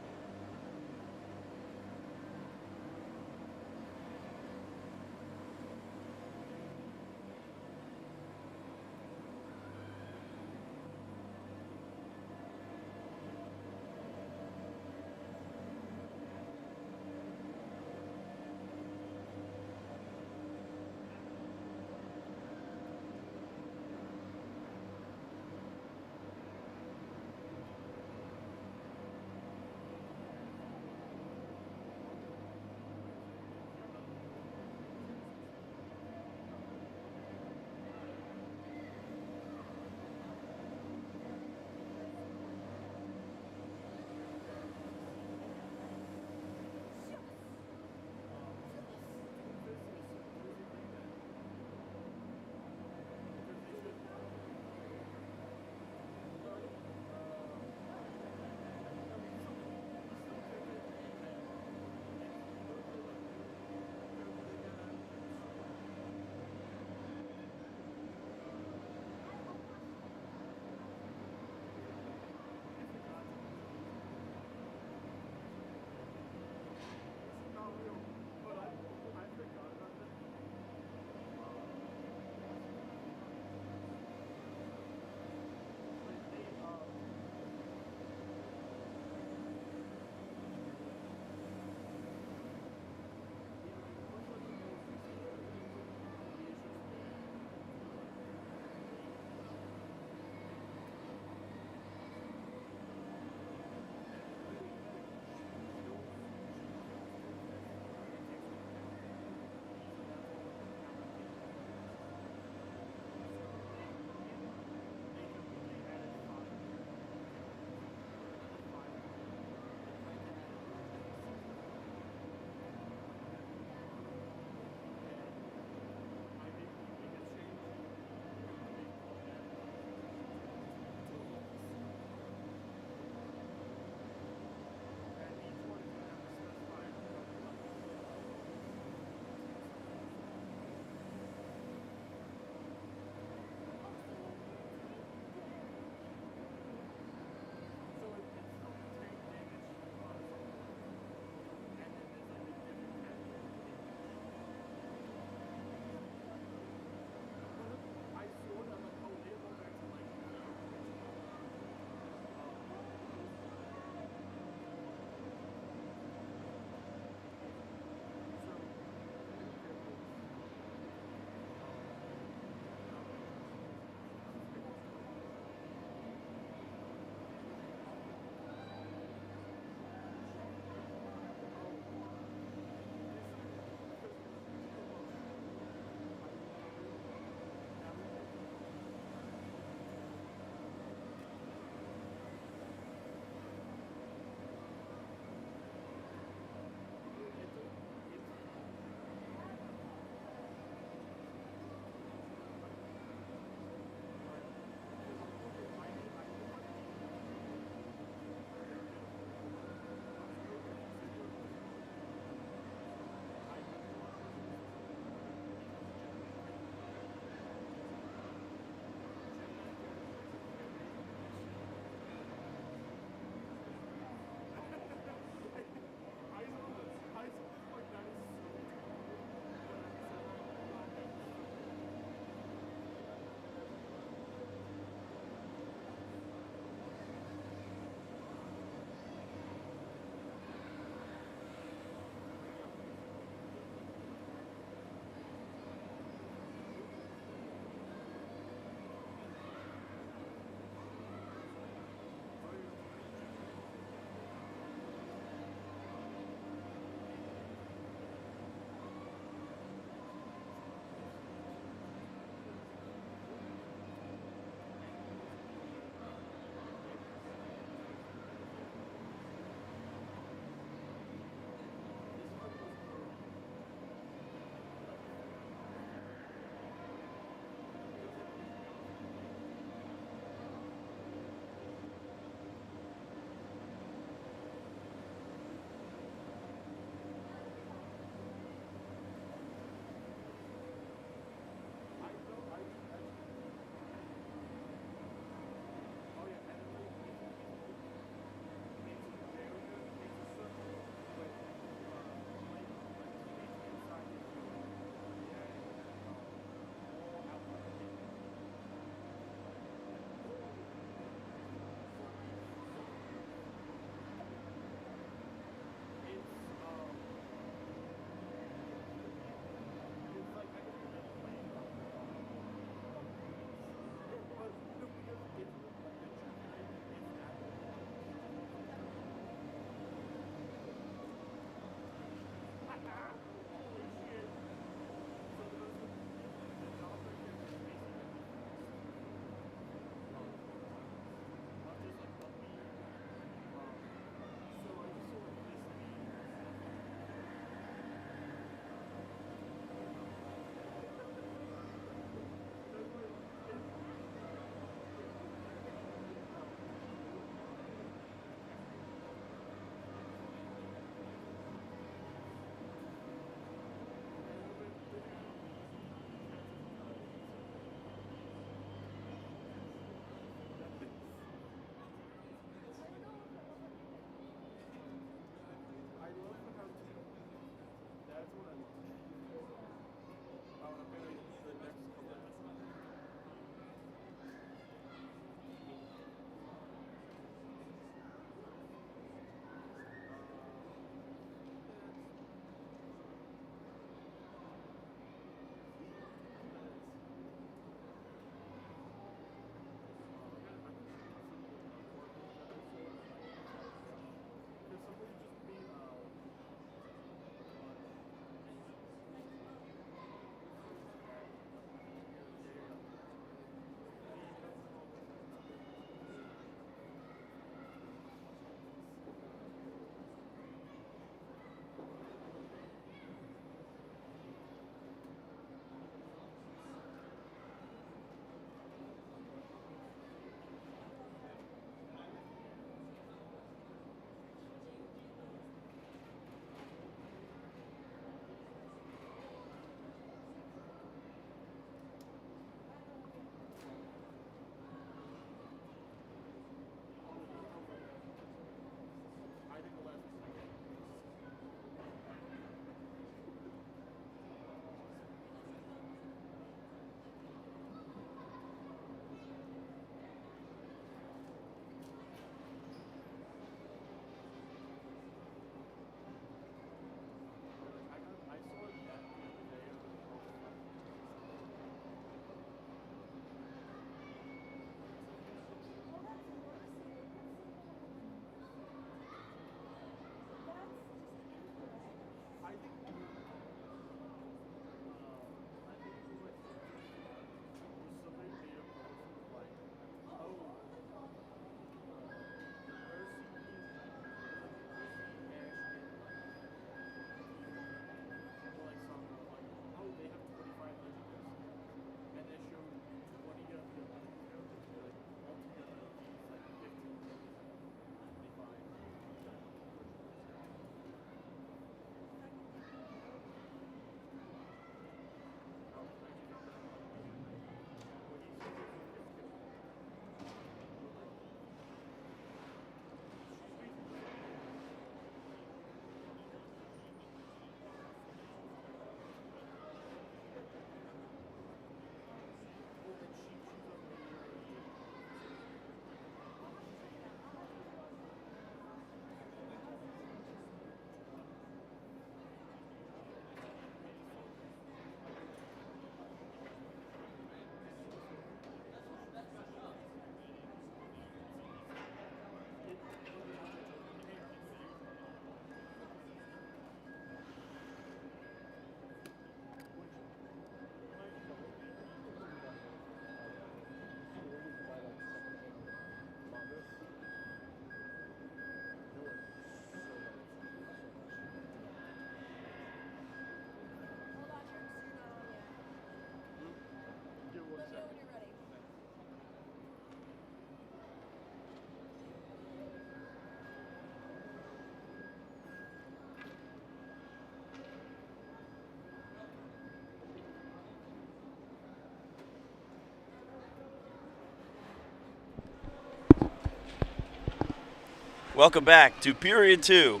Welcome back to period 2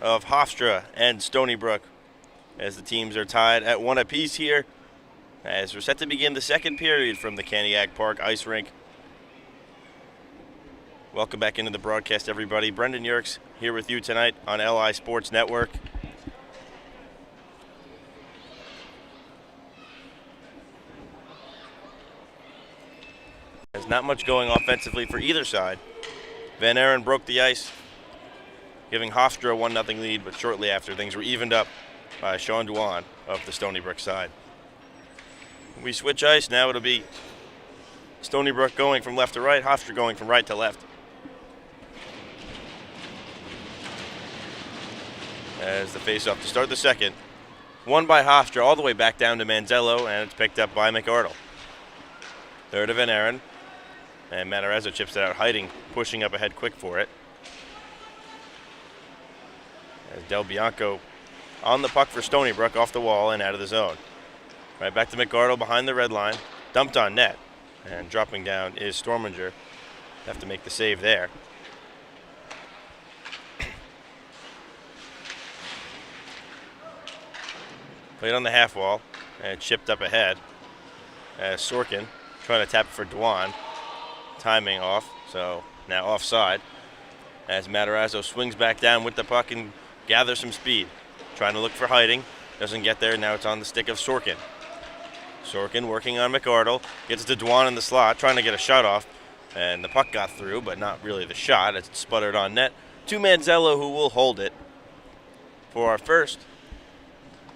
of Hofstra and Stony Brook, as the teams are tied at 1 apiece here, as we're set to begin the second period from the Caniac Park Ice Rink. Welcome back into the broadcast, everybody. Brendan Yerkes here with you tonight on LI Sports Network. There's not much going offensively for either side. Van Aren broke the ice, giving Hofstra a 1-0 lead, but shortly after, things were evened up by Sean Duan of the Stony Brook side. We switch ice. Now it'll be Stony Brook going from left to right, Hofstra going from right to left. As the face-off to start the second. Won by Hofstra all the way back down to Manzello, and it's picked up by McArdle. Third to Van Aren. And Matarazzo chips it out, hiding, pushing up ahead quick for it. As Del Bianco on the puck for Stony Brook, off the wall and out of the zone. Right back to McArdle behind the red line. Dumped on net. And dropping down is Storminger. Have to make the save there. Played on the half wall and chipped up ahead as Sorkin trying to tap it for Dwan. Timing off, so now offside as Matarazzo swings back down with the puck and gathers some speed. Trying to look for Hiding. Doesn't get there. Now it's on the stick of Sorkin. Sorkin working on McArdle. Gets to Dwan in the slot, trying to get a shot off. And the puck got through, but not really the shot. It sputtered on net. To Manzello, who will hold it for our first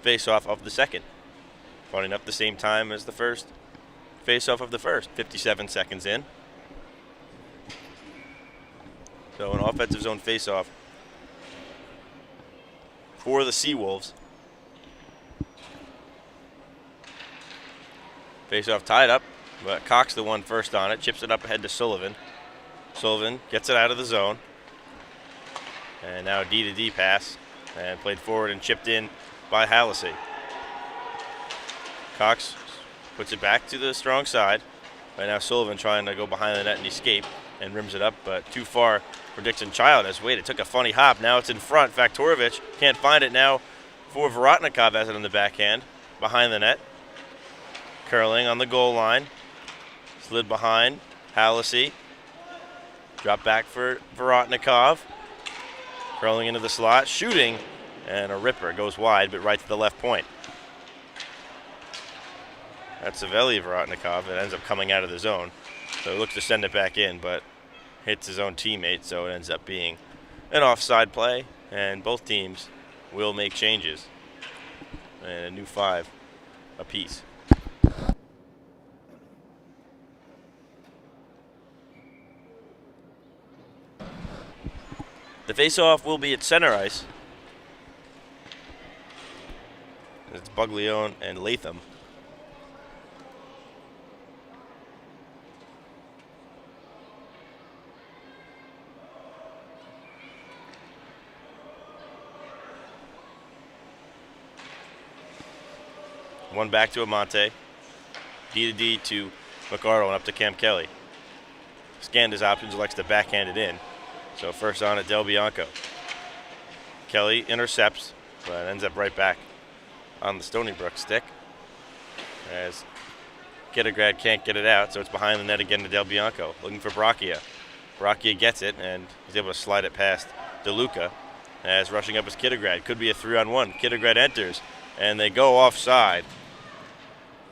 face-off of the second. Funny enough, the same time as the first face-off of the first. 57 seconds in. So an offensive zone face-off for the Seawolves. Face-off tied up, but Cox the one first on it. Chips it up ahead to Sullivan. Sullivan gets it out of the zone. And now a D-to-D pass. And played forward and chipped in by Hallisey. Cox puts it back to the strong side. Right now Sullivan trying to go behind the net and escape. And rims it up, but too far for Dixon Child. As wait, it took a funny hop. Now it's in front. Faktorovich can't find it now for Vorotnikov as it on the backhand. Behind the net. Curling on the goal line. Slid behind. Hallisey. Drop back for Vorotnikov. Curling into the slot. Shooting. And a ripper. Goes wide, but right to the left point. That's Savelli Vorotnikov. It ends up coming out of the zone. So he looks to send it back in, but hits his own teammate, so it ends up being an offside play, and both teams will make changes. And a new 5 apiece. The face-off will be at center ice. It's Buglione and Latham. One back to Amante. D-to-D to McArdle and up to Cam Kelly. Scanned his options, elects to backhand it in. So first on at Del Bianco. Kelly intercepts, but ends up right back on the Stony Brook stick. As Kittigrad can't get it out, so it's behind the net again to Del Bianco. Looking for Bracchia. Bracchia gets it, and he's able to slide it past DeLuca. As rushing up is Kittigrad. Could be a 3-on-1. Kittigrad enters, and they go offside.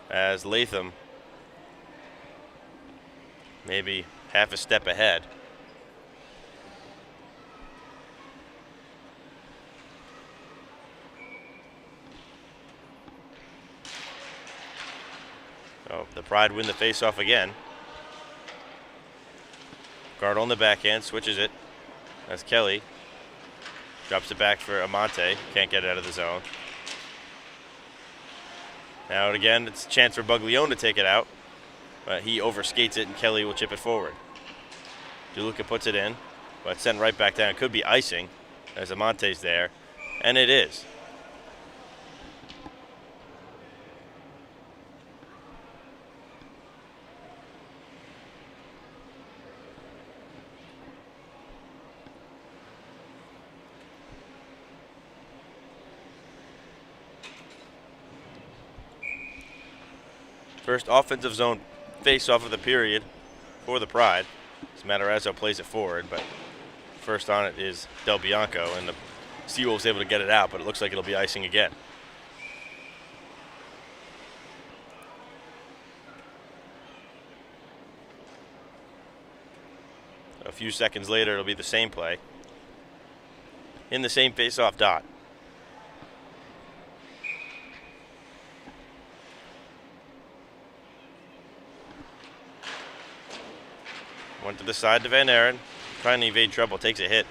As Latham maybe half a step ahead. So the Pride win the face-off again. Guard on the backhand, switches it. That's Kelly. Drops it back for Amante. Can't get it out of the zone. Now again, it's a chance for Buglione to take it out. But he overskates it and Kelly will chip it forward. DeLuca puts it in, but it's sent right back down. It could be icing as Amante's there. And it is. First offensive zone face-off of the period for the Pride. As Matarazzo plays it forward, but first on it is Del Bianco, and the Seawolves able to get it out, but it looks like it'll be icing again. A few seconds later, it'll be the same play in the same face-off dot. Went to the side to Van Aren, trying to evade trouble, takes a hit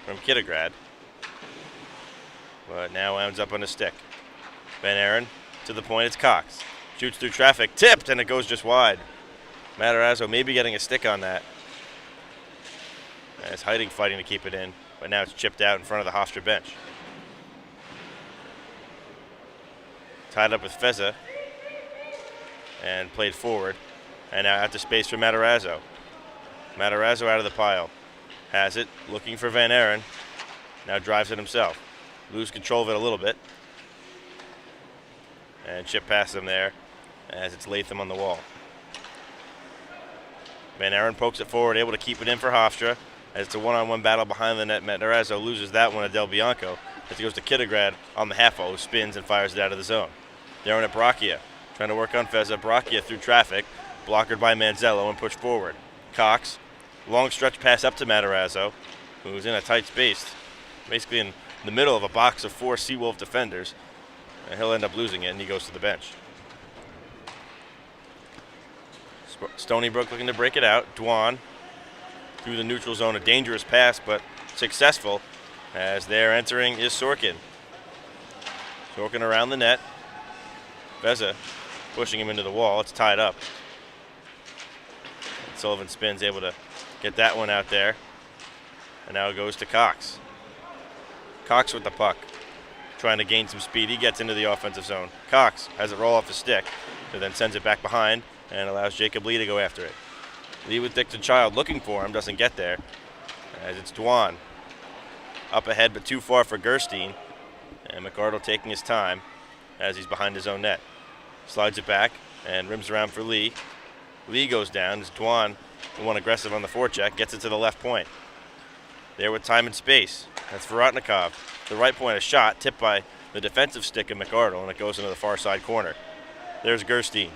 from Kittigrad, but now ends up on a stick. Van Aren to the point, it's Cox. Shoots through traffic, tipped, and it goes just wide. Matarazzo maybe getting a stick on that. And it's Hiding fighting to keep it in, but now it's chipped out in front of the Hofstra bench. Tied up with Feza and played forward, and now out to space for Matarazzo. Matarazzo out of the pile. Has it, looking for Van Aren. Now drives it himself. Lose control of it a little bit. And chip past him there as it's Latham on the wall. Van Aren pokes it forward, able to keep it in for Hofstra. As it's a one-on-one battle behind the net. Matarazzo loses that one to Del Bianco as he goes to Kittograd on the half-o, spins and fires it out of the zone. They're in at Bracchia, trying to work on Feza. Bracchia through traffic, blockered by Manzello and pushed forward. Cox, long stretch pass up to Matarazzo, who's in a tight space, basically in the middle of a box of 4 Seawolf defenders. And he'll end up losing it, and he goes to the bench. Stony Brook looking to break it out. Dwan through the neutral zone, a dangerous pass, but successful, as they're entering is Sorkin. Sorkin around the net. Feza pushing him into the wall. It's tied up. Sullivan spins, able to get that one out there. And now it goes to Cox. Cox with the puck, trying to gain some speed. He gets into the offensive zone. Cox has it roll off the stick, and then sends it back behind and allows Jacob Lee to go after it. Lee with Dixon Child looking for him, doesn't get there, as it's Dwan. Up ahead, but too far for Gerstein. And McArdle taking his time as he's behind his own net. Slides it back and rims around for Lee. Lee goes down as Dwan, the one aggressive on the forecheck, gets it to the left point. There with time and space. That's Vorotnikov. The right point, a shot tipped by the defensive stick of McArdle, and it goes into the far side corner. There's Gerstein.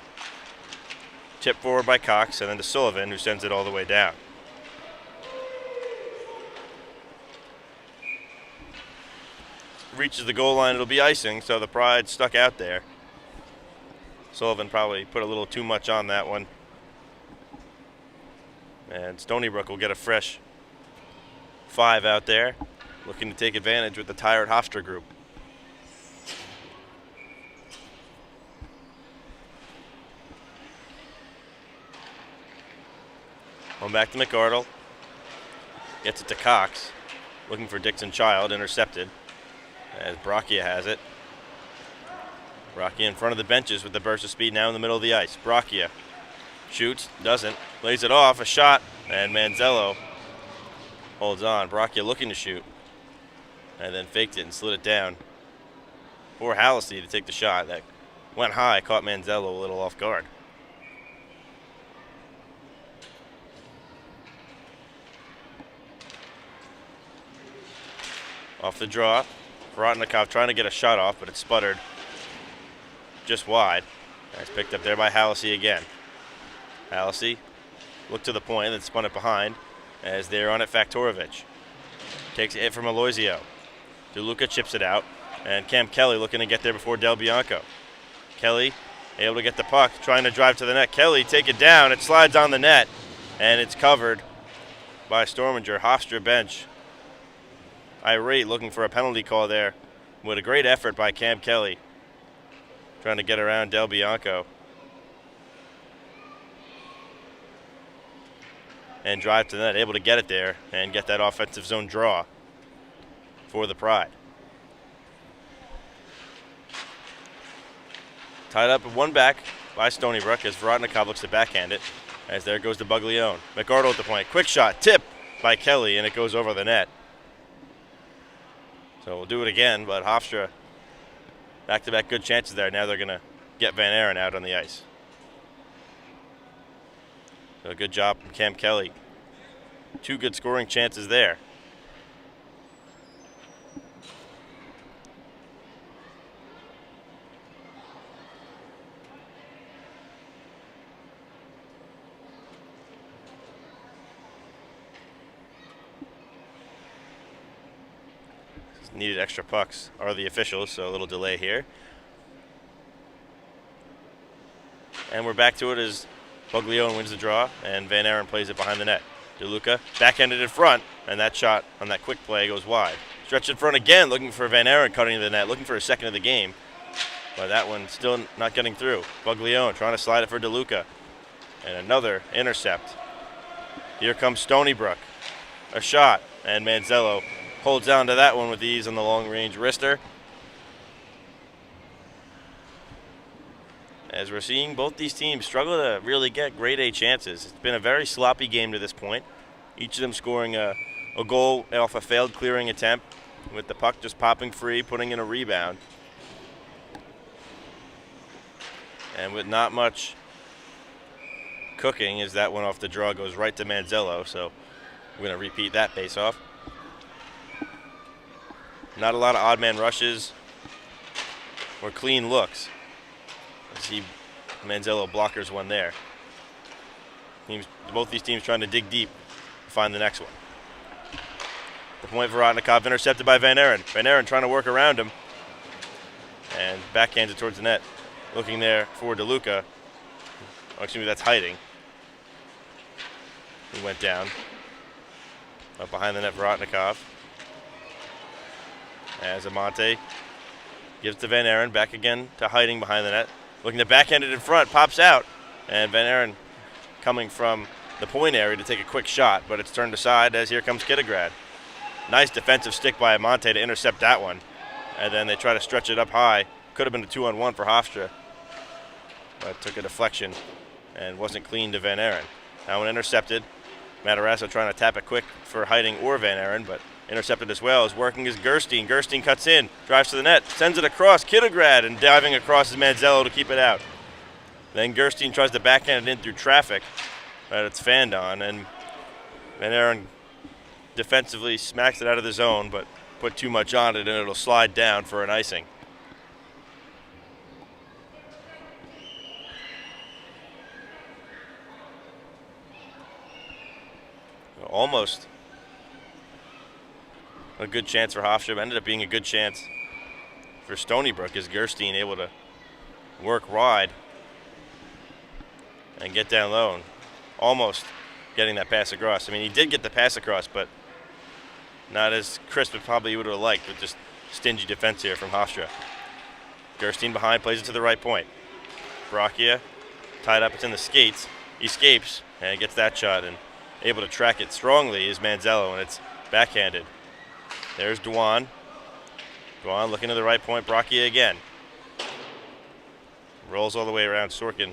Tipped forward by Cox, and then to Sullivan, who sends it all the way down. Reaches the goal line, it'll be icing, so the Pride stuck out there. Sullivan probably put a little too much on that one. And Stony Brook will get a fresh 5 out there, looking to take advantage with the tired Hofstra group. Going back to McArdle. Gets it to Cox. Looking for Dixon Child, intercepted. As Bracchia has it. Bracchia in front of the benches with the burst of speed, now in the middle of the ice. Bracchia shoots, doesn't, lays it off, a shot, and Manzello holds on. Bracchia looking to shoot, and then faked it and slid it down. Poor Hallisey to take the shot. That went high, caught Manzello a little off guard. Off the draw, Vorotnikov trying to get a shot off, but it sputtered just wide. It's picked up there by Hallisey again. Hallisey looked to the point, then spun it behind as they're on it. Faktorovich takes a hit from Aloisio. DeLuca chips it out, and Cam Kelly looking to get there before Del Bianco. Kelly able to get the puck, trying to drive to the net. Kelly take it down, it slides on the net, and it's covered by Storminger. Hofstra bench irate, looking for a penalty call there, with a great effort by Cam Kelly, trying to get around Del Bianco and drive to the net, able to get it there and get that offensive zone draw for the Pride. Tied up at one back by Stony Brook as Vorotnikov looks to backhand it, as there goes to Buglione. McArdle at the point, quick shot, tip by Kelly, and it goes over the net. So we'll do it again, but Hofstra back-to-back good chances there. Now they're going to get Van Aren out on the ice. So a good job from Cam Kelly. 2 good scoring chances there. Needed extra pucks are the officials, so a little delay here. And we're back to it as Buglione wins the draw, and Van Aren plays it behind the net. DeLuca backhanded in front, and that shot on that quick play goes wide. Stretch in front again, looking for Van Aren cutting to the net, looking for a second of the game. But that one still not getting through. Buglione trying to slide it for DeLuca. And another intercept. Here comes Stony Brook. A shot, and Manzello holds down to that one with ease on the long-range wrister. As we're seeing both these teams struggle to really get grade A chances. It's been a very sloppy game to this point. Each of them scoring a goal off a failed clearing attempt, with the puck just popping free, putting in a rebound. And with not much cooking, as that one off the draw goes right to Manzello, so we're going to repeat that face-off. Not a lot of odd man rushes or clean looks. I see Manzello blockers one there. Both these teams trying to dig deep to find the next one. The point for Rotnikov, intercepted by Van Aaron. Van Aaron trying to work around him and backhands it towards the net. Looking there for DeLuca. Oh, excuse me, that's hiding. He went down. Up behind the net for Rotnikov. As Amante gives to Van Aaron, back again to hiding behind the net. Looking to backhand it in front, pops out. And Van Aaron coming from the point area to take a quick shot, but it's turned aside as here comes Kittograd. Nice defensive stick by Amante to intercept that one. And then they try to stretch it up high. Could have been a 2-on-1 for Hofstra, but took a deflection and wasn't clean to Van Aaron. Now when intercepted, Matarazzo trying to tap it quick for hiding or Van Aaron, but intercepted as well. Is working is Gerstein. Gerstein cuts in, drives to the net, sends it across. Kittograd, and diving across is Manzello to keep it out. Then Gerstein tries to backhand it in through traffic, but it's fanned on, and Van Aaron defensively smacks it out of the zone, but put too much on it and it'll slide down for an icing. Almost a good chance for Hofstra. Ended up being a good chance for Stony Brook, as Gerstein able to work wide and get down low. And almost getting that pass across. I mean, he did get the pass across, but not as crisp as probably he would have liked, with just stingy defense here from Hofstra. Gerstein behind, plays it to the right point. Brachia tied up, it's in the skates. He escapes and gets that shot, and able to track it strongly is Manzello, and it's backhanded. There's Dwan. Dwan looking to the right point. Brachia again. Rolls all the way around. Sorkin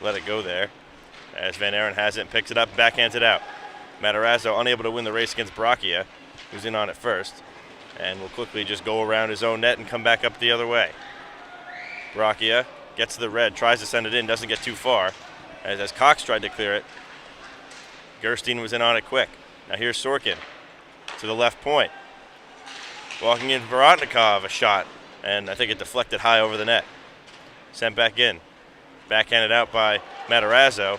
let it go there, as Van Aaron has it and picks it up and backhands it out. Matarazzo unable to win the race against Brachia, who's in on it first, and will quickly just go around his own net and come back up the other way. Brachia gets to the red, tries to send it in, doesn't get too far, as Cox tried to clear it. Gerstein was in on it quick. Now here's Sorkin to the left point. Walking in Vorotnikov, a shot, and I think it deflected high over the net. Sent back in. Backhanded out by Matarazzo,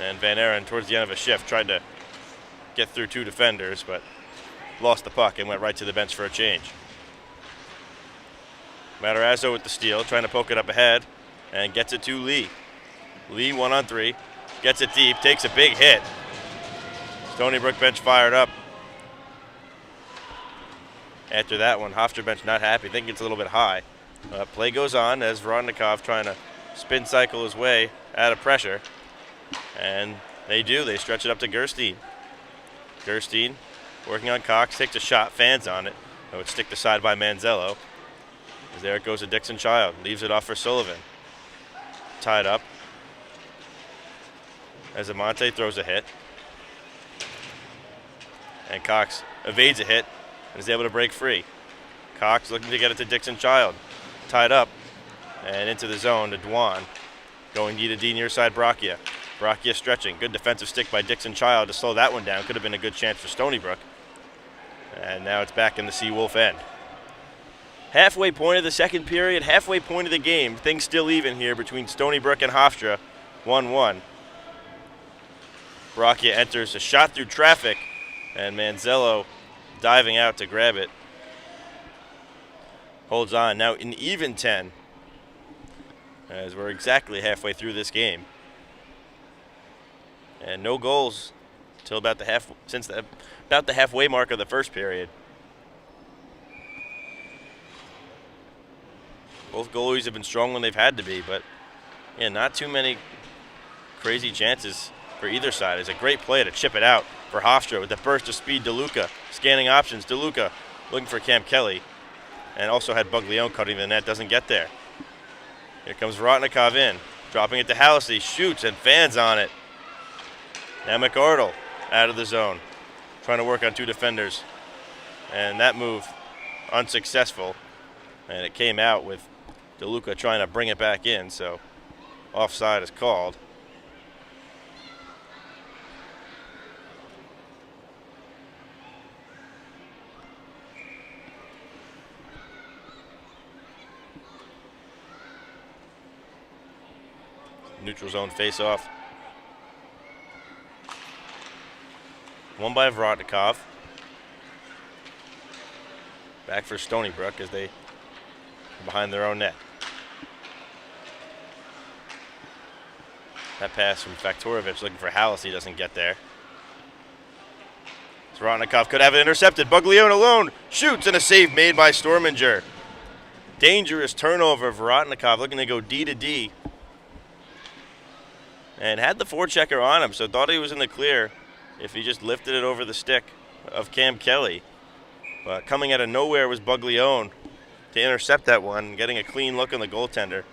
and Van Aaron towards the end of a shift tried to get through two defenders, but lost the puck and went right to the bench for a change. Matarazzo with the steal, trying to poke it up ahead, and gets it to Lee. Lee 1-on-3, gets it deep, takes a big hit. Stony Brook bench fired up. After that one, Hofstra bench not happy, think it's a little bit high. Play goes on as Vorotnikov trying to spin cycle his way out of pressure. And they do, they stretch it up to Gerstein. Gerstein working on Cox, takes a shot, fans on it. It would stick the side by Manzello. As there it goes to Dixon Child, leaves it off for Sullivan. Tied up. As Amante throws a hit. And Cox evades a hit and is able to break free. Cox looking to get it to Dixon Child. Tied up and into the zone to Dwan. Going D to D near side Brachia. Brachia stretching. Good defensive stick by Dixon Child to slow that one down. Could have been a good chance for Stony Brook. And now it's back in the Seawolf end. Halfway point of the second period, halfway point of the game. Things still even here between Stony Brook and Hofstra. 1-1. Brachia enters a shot through traffic, and Manzello diving out to grab it. Holds on. Now an even 10, as we're exactly halfway through this game. And no goals till about the halfway mark of the first period. Both goalies have been strong when they've had to be, but yeah, not too many crazy chances for either side. It's a great play to chip it out for Hofstra with the burst of speed. DeLuca scanning options. DeLuca looking for Cam Kelly, and also had Buglione cutting the net. Doesn't get there. Here comes Vorotnikov in, dropping it to Halsey. Shoots and fans on it. Now McArdle out of the zone, trying to work on two defenders, and that move unsuccessful. And it came out with DeLuca trying to bring it back in, so offside is called. Neutral zone face-off. Won by Vrotnikov. Back for Stony Brook as they are behind their own net. That pass from Faktorovic looking for Hallis. He doesn't get there. Vrotnikov could have it intercepted. Buglione alone shoots, and a save made by Storminger. Dangerous turnover. Vrotnikov looking to go D to D. And had the forechecker on him, so thought he was in the clear if he just lifted it over the stick of Cam Kelly. But coming out of nowhere was Buglione to intercept that one, getting a clean look on the goaltender.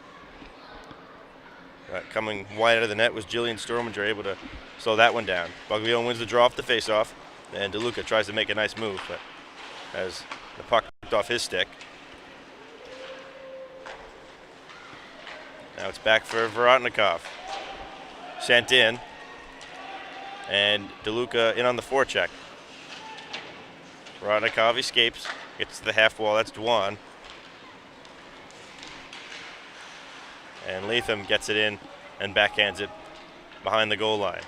Coming wide out of the net was Jillian Storminger, able to slow that one down. Buglione wins the draw off the faceoff, and DeLuca tries to make a nice move, but as the puck knocked off his stick. Now it's back for Vrotnikov. Sent in, and DeLuca in on the forecheck. Vrotnikov escapes, gets to the half wall. That's Dwan. And Latham gets it in and backhands it behind the goal line.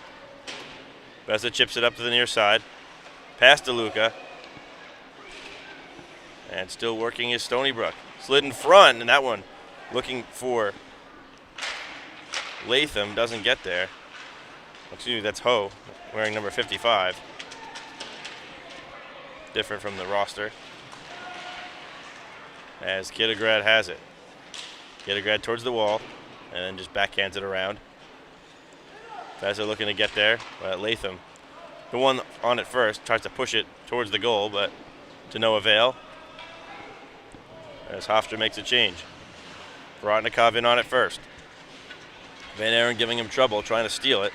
Beza chips it up to the near side. Past DeLuca. And still working is Stony Brook. Slid in front, and that one looking for Latham, doesn't get there. Excuse me, that's Ho, wearing number 55. Different from the roster. As Kittlegrad has it. Kittlegrad towards the wall, and then just backhands it around. Beza looking to get there, but Latham, the one on it first, tries to push it towards the goal, but to no avail. As Hofstra makes a change. Vrotnikov in on it first. Van Aaron giving him trouble, trying to steal it.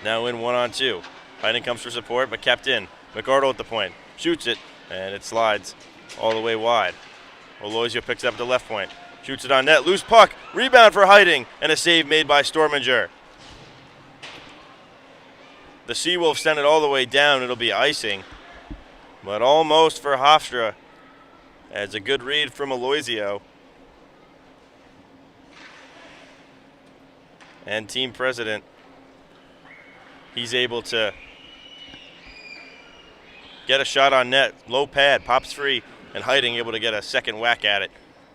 Now in 1-on-2. Heinen comes for support, but kept in. McArdle at the point. Shoots it, and it slides all the way wide. Oloisio picks up the left point. Shoots it on net. Loose puck. Rebound for Heiding, and a save made by Storminger. The Seawolves send it all the way down. It'll be icing, but almost for Hofstra. As a good read from Oloisio. And team president, he's able to get a shot on net. Low pad, pops free, and Heiding able to get a second whack at it.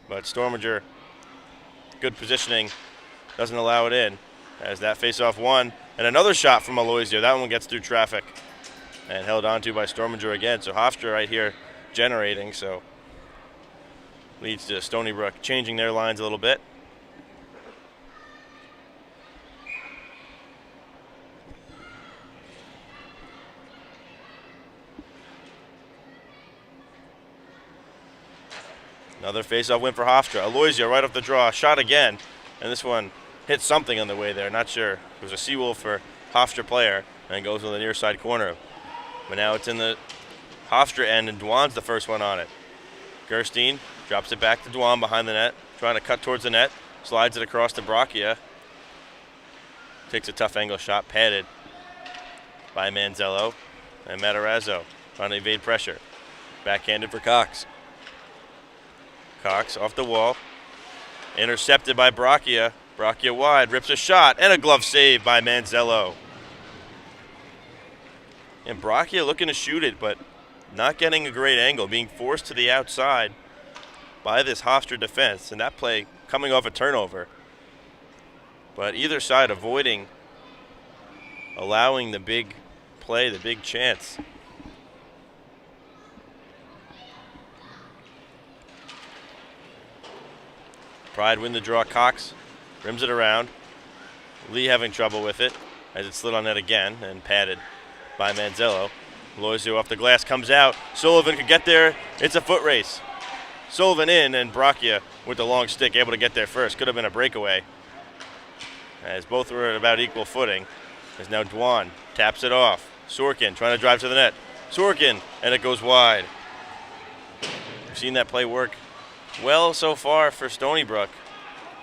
But Storminger, good positioning, doesn't allow it in. As that faceoff won, and another shot from Aloisio. That one gets through traffic and held onto by Storminger again. So Hofstra right here generating, so leads to Stony Brook changing their lines a little bit. Another faceoff win for Hofstra. Aloisio right off the draw, shot again, and this one hit something on the way there. Not sure. It was a Seawolf for Hofstra player, and goes to the near side corner. But now it's in the Hofstra end, and Dwan's the first one on it. Gerstein drops it back to Dwan behind the net, trying to cut towards the net, slides it across to Brachia. Takes a tough angle shot, padded by Manzello, and Matarazzo trying to evade pressure. Backhanded for Cox. Cox off the wall, intercepted by Brachia. Brachia wide, rips a shot, and a glove save by Manzello. And Brachia looking to shoot it, but not getting a great angle, being forced to the outside by this Hofstra defense, and that play coming off a turnover. But either side avoiding allowing the big play, the big chance. Pride win the draw. Cox rims it around. Lee having trouble with it as it slid on net again and padded by Manzello. Loizio off the glass comes out. Sullivan could get there. It's a foot race. Sullivan in, and Brachia with the long stick able to get there first. Could have been a breakaway, as both were at about equal footing. As now Dwan taps it off. Sorkin trying to drive to the net. Sorkin, and it goes wide. We've seen that play work well so far for Stony Brook.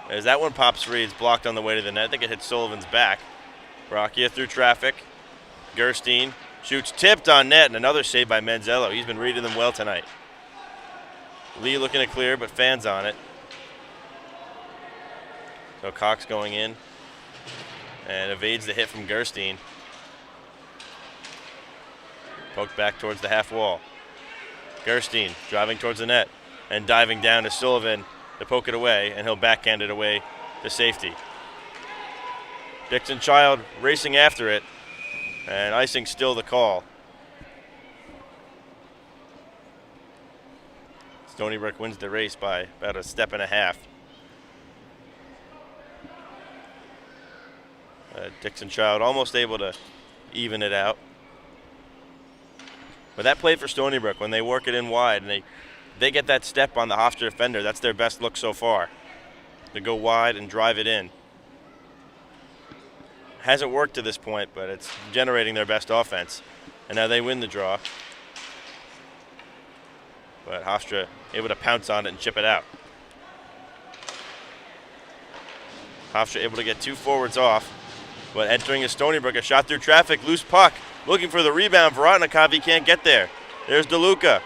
As that one pops free, it's blocked on the way to the net. I think it hit Sullivan's back. Brockia through traffic. Gerstein shoots tipped on net, and another save by Manzello. He's been reading them well tonight. Lee looking to clear, but fans on it. So Cox going in and evades the hit from Gerstein. Poked back towards the half wall. Gerstein driving towards the net and diving down to Sullivan to poke it away, and he'll backhand it away to safety. Dixon Child racing after it, and icing still the call. Stony Brook wins the race by about a step and a half. Dixon Child almost able to even it out. But that play for Stony Brook, when they work it in wide and they get that step on the Hofstra defender, that's their best look so far. To go wide and drive it in. Hasn't worked to this point, but it's generating their best offense. And now they win the draw. But Hofstra able to pounce on it and chip it out. Hofstra able to get two forwards off. But entering is Stony Brook, a shot through traffic, loose puck. Looking for the rebound. Vorotnikov, he can't get there. There's DeLuca.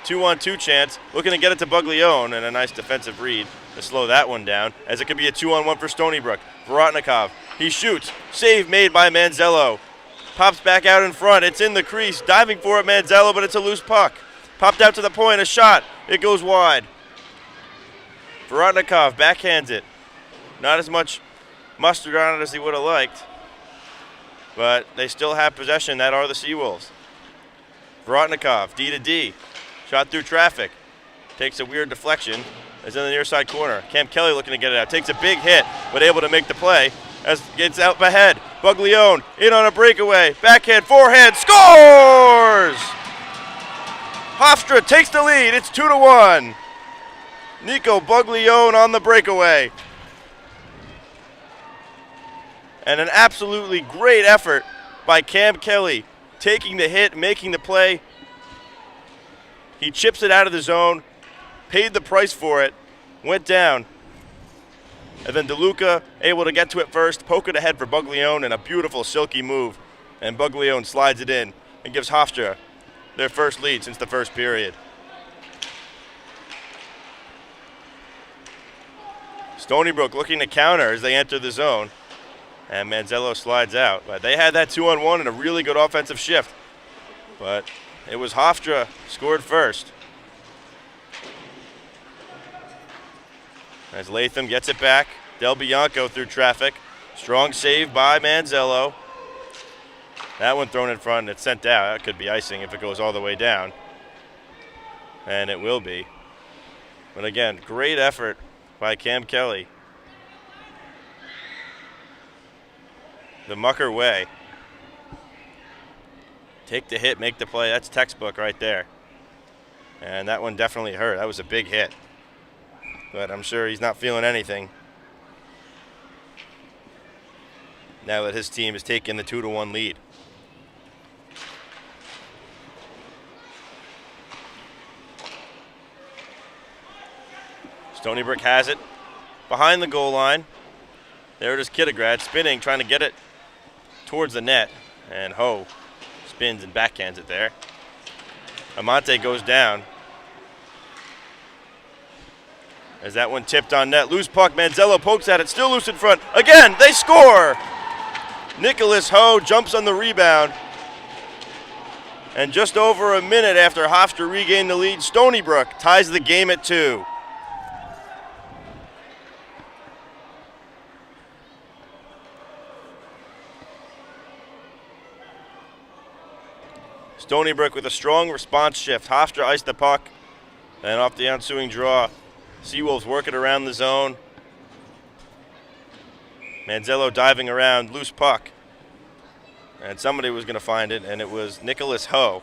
2-on-2 chance. Looking to get it to Buglione, and a nice defensive read to slow that one down, as it could be a 2-on-1 for Stony Brook. Vorotnikov, he shoots. Save made by Manzello. Pops back out in front. It's in the crease. Diving for it, Manzello, but it's a loose puck. Popped out to the point. A shot. It goes wide. Vorotnikov backhands it. Not as much mustard on it as he would have liked, but they still have possession. That are the Seawolves. Vorotnikov, D to D. Shot through traffic. Takes a weird deflection. Is in the near side corner. Cam Kelly looking to get it out. Takes a big hit, but able to make the play as gets out ahead. Buglione in on a breakaway. Backhand, forehand, scores! Hofstra takes the lead. It's 2-1. Nico Buglione on the breakaway. And an absolutely great effort by Cam Kelly, taking the hit, making the play. He chips it out of the zone, paid the price for it, went down. And then DeLuca able to get to it first, poke it ahead for Buglione, and a beautiful silky move. And Buglione slides it in and gives Hofstra their first lead since the first period. Stony Brook looking to counter as they enter the zone. And Manzello slides out. But they had that 2-on-1 and a really good offensive shift. But it was Hofstra scored first. As Latham gets it back. Del Bianco through traffic. Strong save by Manzello. That one thrown in front and it's sent out. That could be icing if it goes all the way down. And it will be. But again, great effort by Cam Kelly. The Mucker way. Take the hit, make the play. That's textbook right there. And that one definitely hurt. That was a big hit. But I'm sure he's not feeling anything now that his team has taken the 2-1 lead. Stony Brook has it behind the goal line. There it is, Kittograd spinning, trying to get it towards the net, and Ho spins and backhands it there. Amante goes down as that one tipped on net. Loose puck, Manzello pokes at it, still loose in front. Again, they score! Nicholas Ho jumps on the rebound. And just over a minute after Hofstra regained the lead, Stony Brook ties the game at 2. Stony Brook with a strong response shift. Hofstra iced the puck, and off the ensuing draw, Seawolves work it around the zone. Manzello diving around, loose puck. And somebody was going to find it, and it was Nicholas Ho.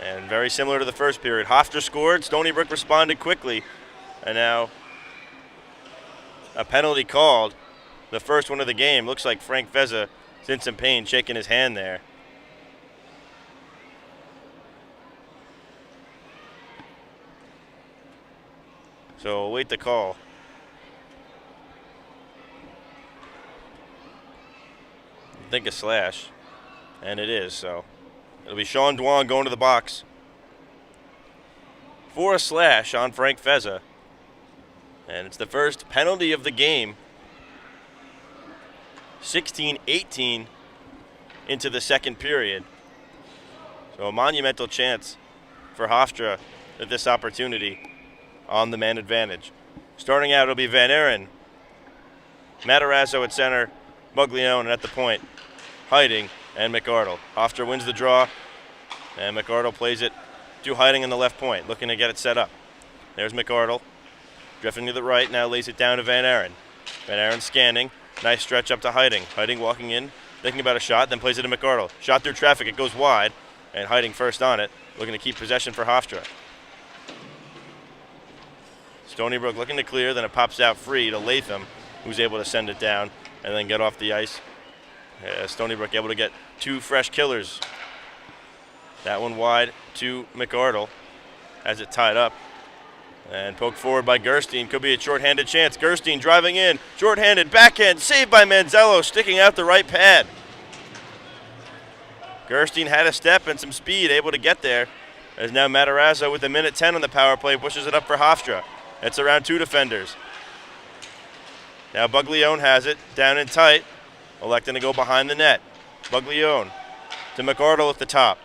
And very similar to the first period. Hofstra scored, Stony Brook responded quickly, and now a penalty called, the first one of the game. Looks like Frank Feza is in some pain, shaking his hand there. So await the call. I think a slash, and it is, so it'll be Sean Dwan going to the box for a slash on Frank Fezza. And it's the first penalty of the game. 16-18 into the second period. So a monumental chance for Hofstra at this opportunity on the man advantage. Starting out, it'll be Van Aren, Matarazzo at center, Buglione at the point, Hiding, and McArdle. Hofstra wins the draw, and McArdle plays it to Hiding in the left point, looking to get it set up. There's McArdle, drifting to the right, now lays it down to Van Aren. Van Aren scanning, nice stretch up to Hiding. Hiding walking in, thinking about a shot, then plays it to McArdle. Shot through traffic, it goes wide, and Hiding first on it, looking to keep possession for Hofstra. Stony Brook looking to clear, then it pops out free to Latham, who's able to send it down and then get off the ice. Stony Brook able to get two fresh killers. That one wide to McArdle as it tied up. And poked forward by Gerstein. Could be a shorthanded chance. Gerstein driving in. Shorthanded backhand. Saved by Manzello. Sticking out the right pad. Gerstein had a step and some speed. Able to get there. As now Matarazzo with a minute 10 on the power play. Pushes it up for Hofstra. It's around two defenders. Now Buglione has it. Down and tight. Electing to go behind the net. Buglione to McArdle at the top.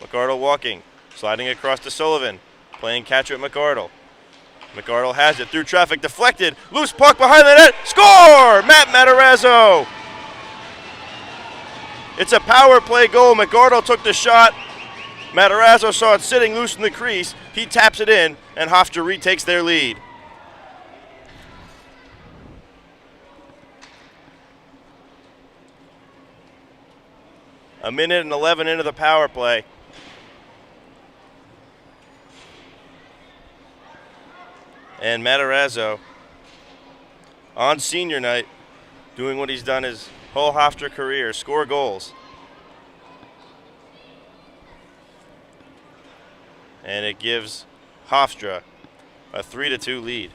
McArdle walking. Sliding across to Sullivan. Playing catcher at McArdle. McArdle has it through traffic, deflected, loose puck behind the net, score! Matt Matarazzo! It's a power play goal. McArdle took the shot. Matarazzo saw it sitting loose in the crease. He taps it in, and Hofstra retakes their lead. A minute and 11 into the power play. And Matarazzo, on senior night, doing what he's done his whole Hofstra career, score goals. And it gives Hofstra a 3-2 lead.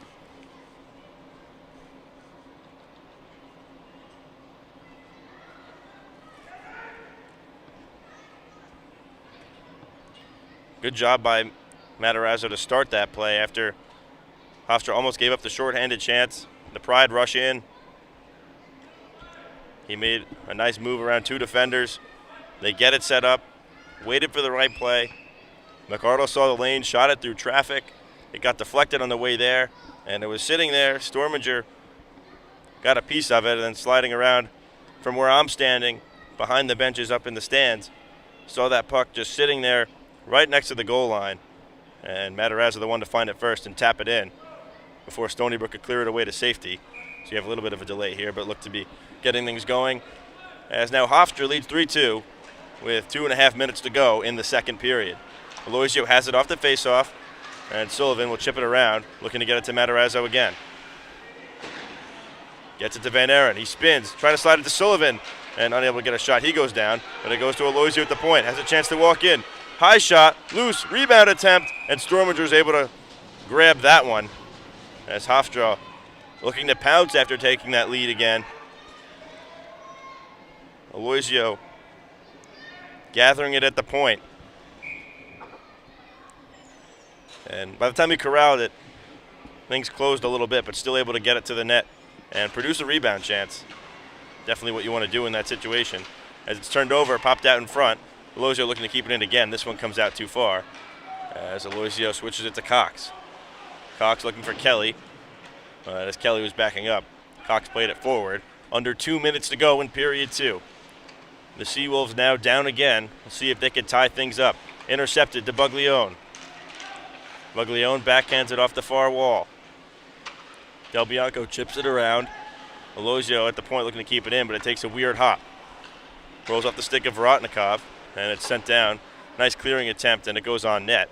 Good job by Matarazzo to start that play after Hofstra almost gave up the shorthanded chance. The Pride rush in. He made a nice move around two defenders. They get it set up, waited for the right play. McArdle saw the lane, shot it through traffic. It got deflected on the way there, and it was sitting there. Storminger got a piece of it, and then sliding around from where I'm standing, behind the benches up in the stands, saw that puck just sitting there right next to the goal line. And Matarazzo the one to find it first and tap it in before Stony Brook could clear it away to safety. So you have a little bit of a delay here, but look to be getting things going. As now Hofstra leads 3-2 with 2.5 minutes to go in the second period. Aloisio has it off the faceoff, and Sullivan will chip it around, looking to get it to Matarazzo again. Gets it to Van Aren. He spins, trying to slide it to Sullivan, and unable to get a shot. He goes down, but it goes to Aloisio at the point. Has a chance to walk in. High shot, loose, rebound attempt, and Storminger is able to grab that one. As Hofstra looking to pounce after taking that lead again. Aloisio gathering it at the point. And by the time he corralled it, things closed a little bit, but still able to get it to the net and produce a rebound chance. Definitely what you want to do in that situation. As it's turned over, popped out in front. Aloisio looking to keep it in again. This one comes out too far as Aloisio switches it to Cox. Cox looking for Kelly. As Kelly was backing up, Cox played it forward. Under 2 minutes to go in period two. The Seawolves now down again. We'll see if they can tie things up. Intercepted to Buglione. Buglione backhands it off the far wall. Del Bianco chips it around. Aloisio at the point looking to keep it in, but it takes a weird hop. Rolls off the stick of Vorotnikov, and it's sent down. Nice clearing attempt, and it goes on net.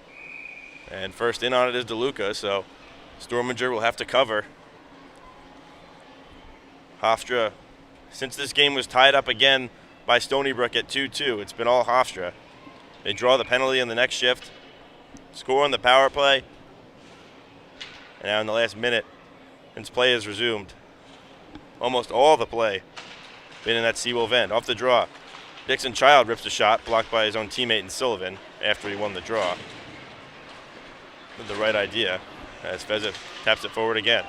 And first in on it is DeLuca, so Storminger will have to cover. Hofstra, since this game was tied up again by Stony Brook at 2-2, it's been all Hofstra. They draw the penalty in the next shift, score on the power play, And now in the last minute, since play is resumed, almost all the play been in that Seawolf end. Off the draw, Dixon Child rips a shot, blocked by his own teammate in Sullivan after he won the draw. With the right idea, as Fezza taps it forward again.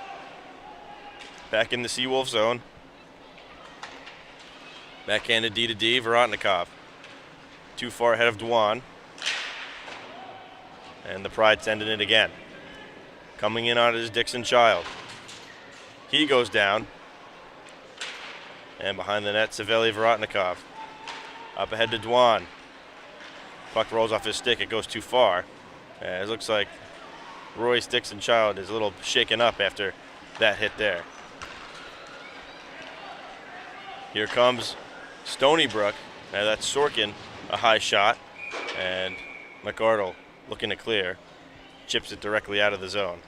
Back in the Seawolf zone. Backhanded D to D, Vorotnikov. Too far ahead of Dwan. And the Pride sending it again. Coming in on it is Dixon Child. He goes down. And behind the net, Saveli Vorotnikov. Up ahead to Dwan. Puck rolls off his stick. It goes too far. It looks like Royce Dixon Child is a little shaken up after that hit there. Here comes Stony Brook. Now that's Sorkin, a high shot. And McArdle looking to clear. Chips it directly out of the zone.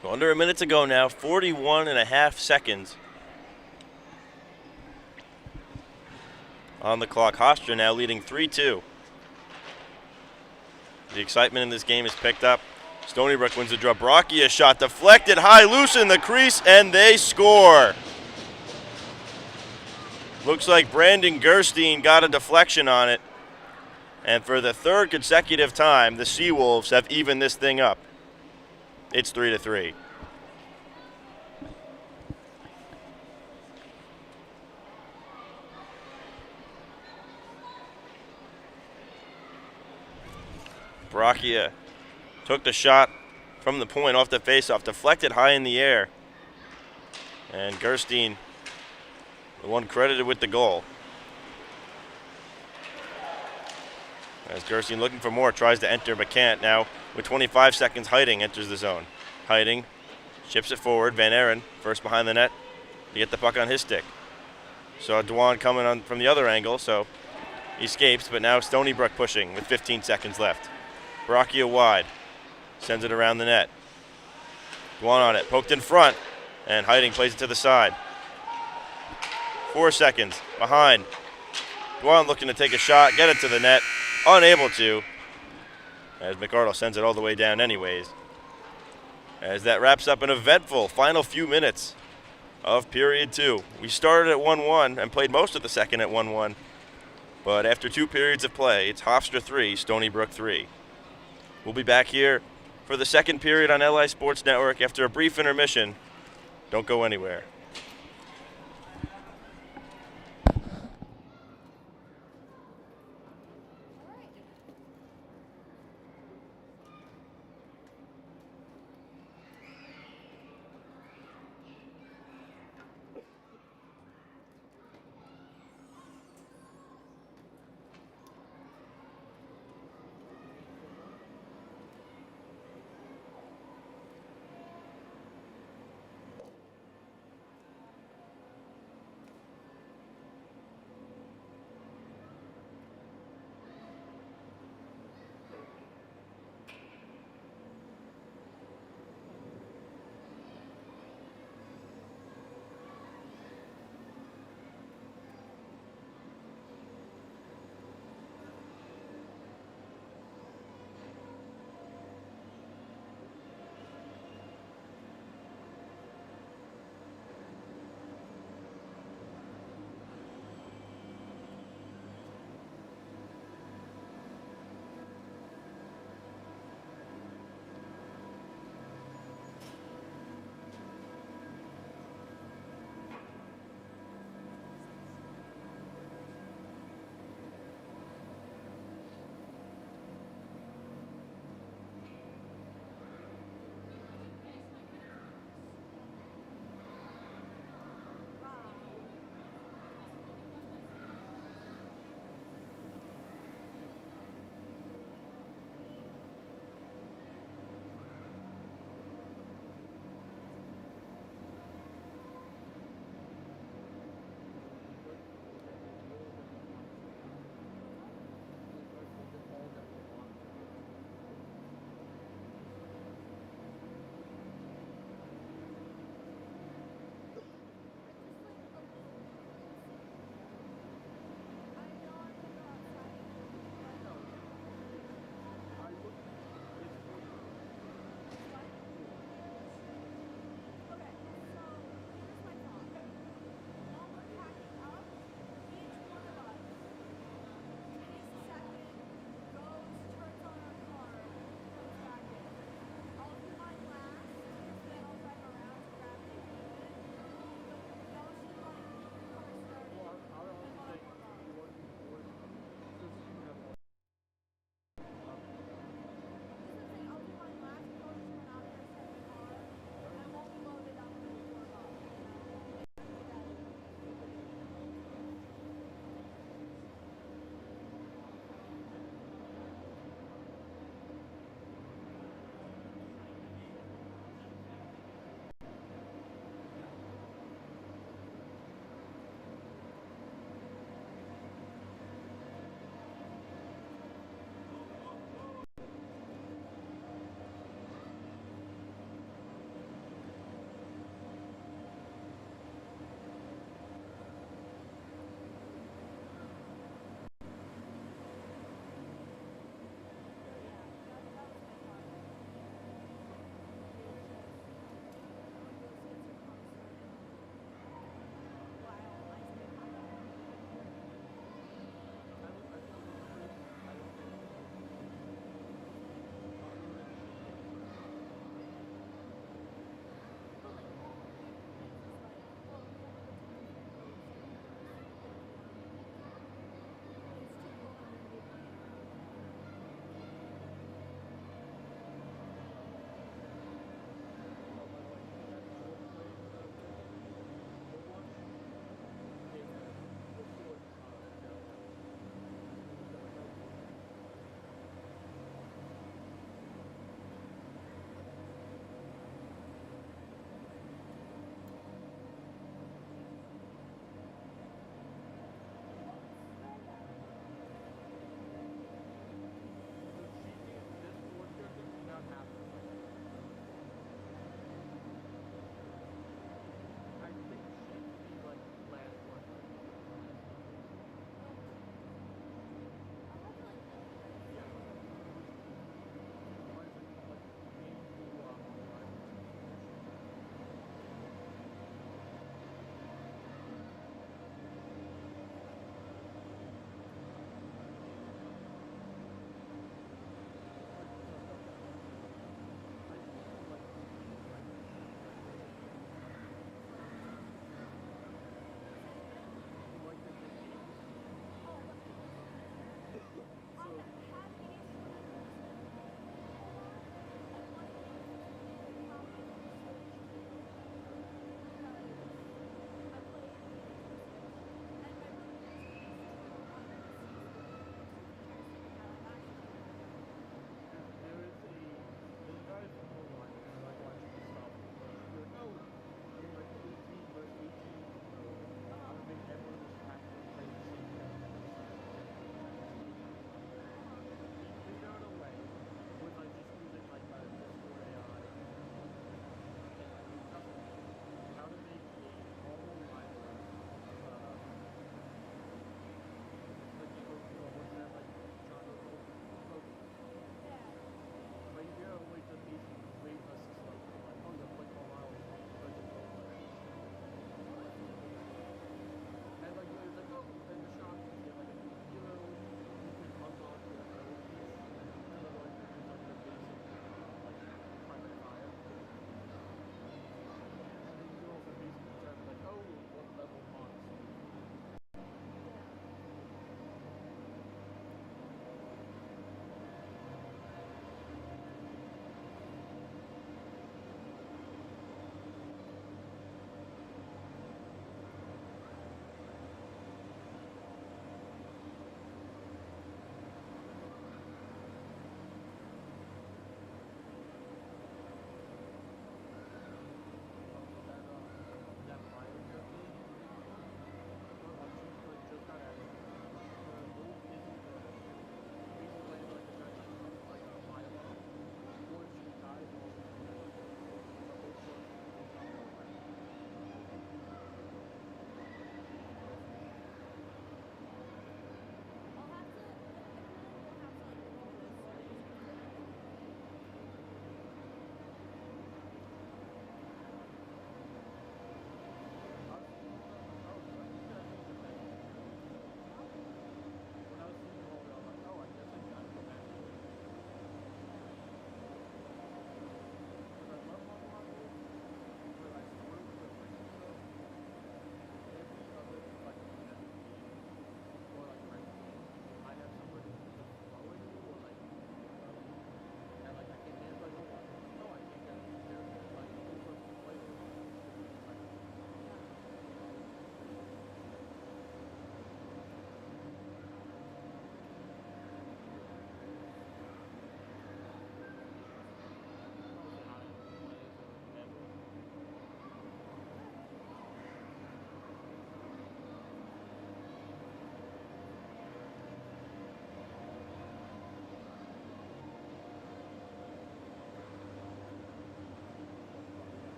So under a minute to go now, 41.5 seconds on the clock. Hofstra now leading 3-2. The excitement in this game is picked up. Stony Brook wins the draw. Brockia shot deflected high, loose in the crease, and they score. Looks like Brandon Gerstein got a deflection on it. And for the third consecutive time, the Seawolves have evened this thing up. It's 3-3. Brockia took the shot from the point off the faceoff, deflected high in the air. And Gerstein, the one credited with the goal. As Gerstein looking for more, tries to enter but can't. Now with 25 seconds, Heiting enters the zone. Heiting chips it forward. Van Aaron first behind the net to get the puck on his stick. Saw Dwan coming on from the other angle, so he escapes, but now Stony Brook pushing with 15 seconds left. Brockia wide, sends it around the net. Dwan on it, poked in front, and Heiting plays it to the side. 4 seconds behind. Dwan looking to take a shot, get it to the net, unable to, as McArdle sends it all the way down anyways. As that wraps up an eventful final few minutes of period 2. We started at 1-1 and played most of the second at 1-1, but after 2 periods of play, it's Hofstra 3, Stony Brook 3. We'll be back here for the second period on LI Sports Network after a brief intermission. Don't go anywhere.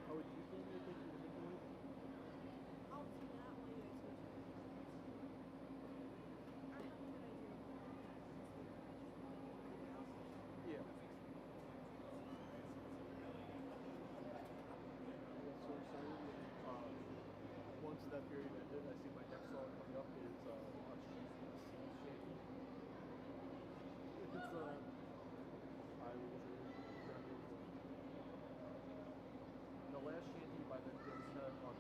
Oh, do you think you're taking the big one? I'll do that while you guys switch it. Or how could I do it? Yeah. I got so excited when once that period ended, I see my next song coming up is a sea shanty. It's I will forever. The last shanty by the Delta on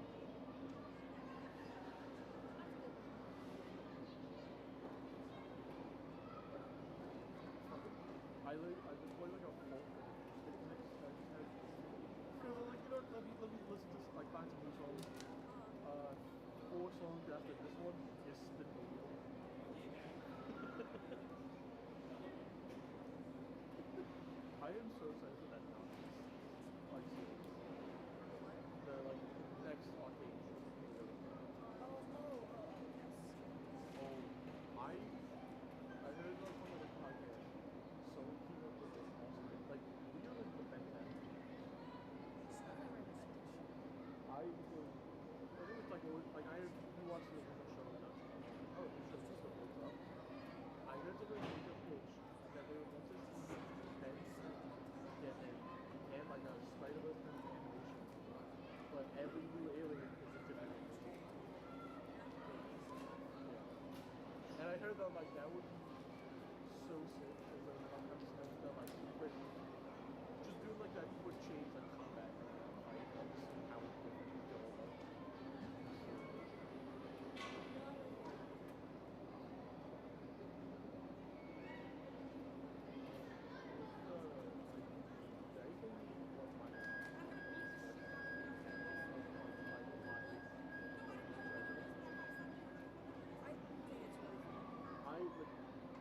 I just play like a folk and acoustic mix that has because like let me listen to like find some new songs. 4 songs after this one is Spin the Wheel. I am so excited for that nonsense. Like series. The like next arcade. Oh, I heard on some of the podcast. So he came up with this awesome like we are like the fantastic. I think it's like you watch the original show and I was like, oh, this show just holds up. I heard the original pitch that they were going to see Ben get and like a Spider-Verse kind of animation, but every new alien is a different animation. Yeah. And I heard that like that would be so sick because I'm just that like but just doing like that would change like combat and fight and just see how different it go about.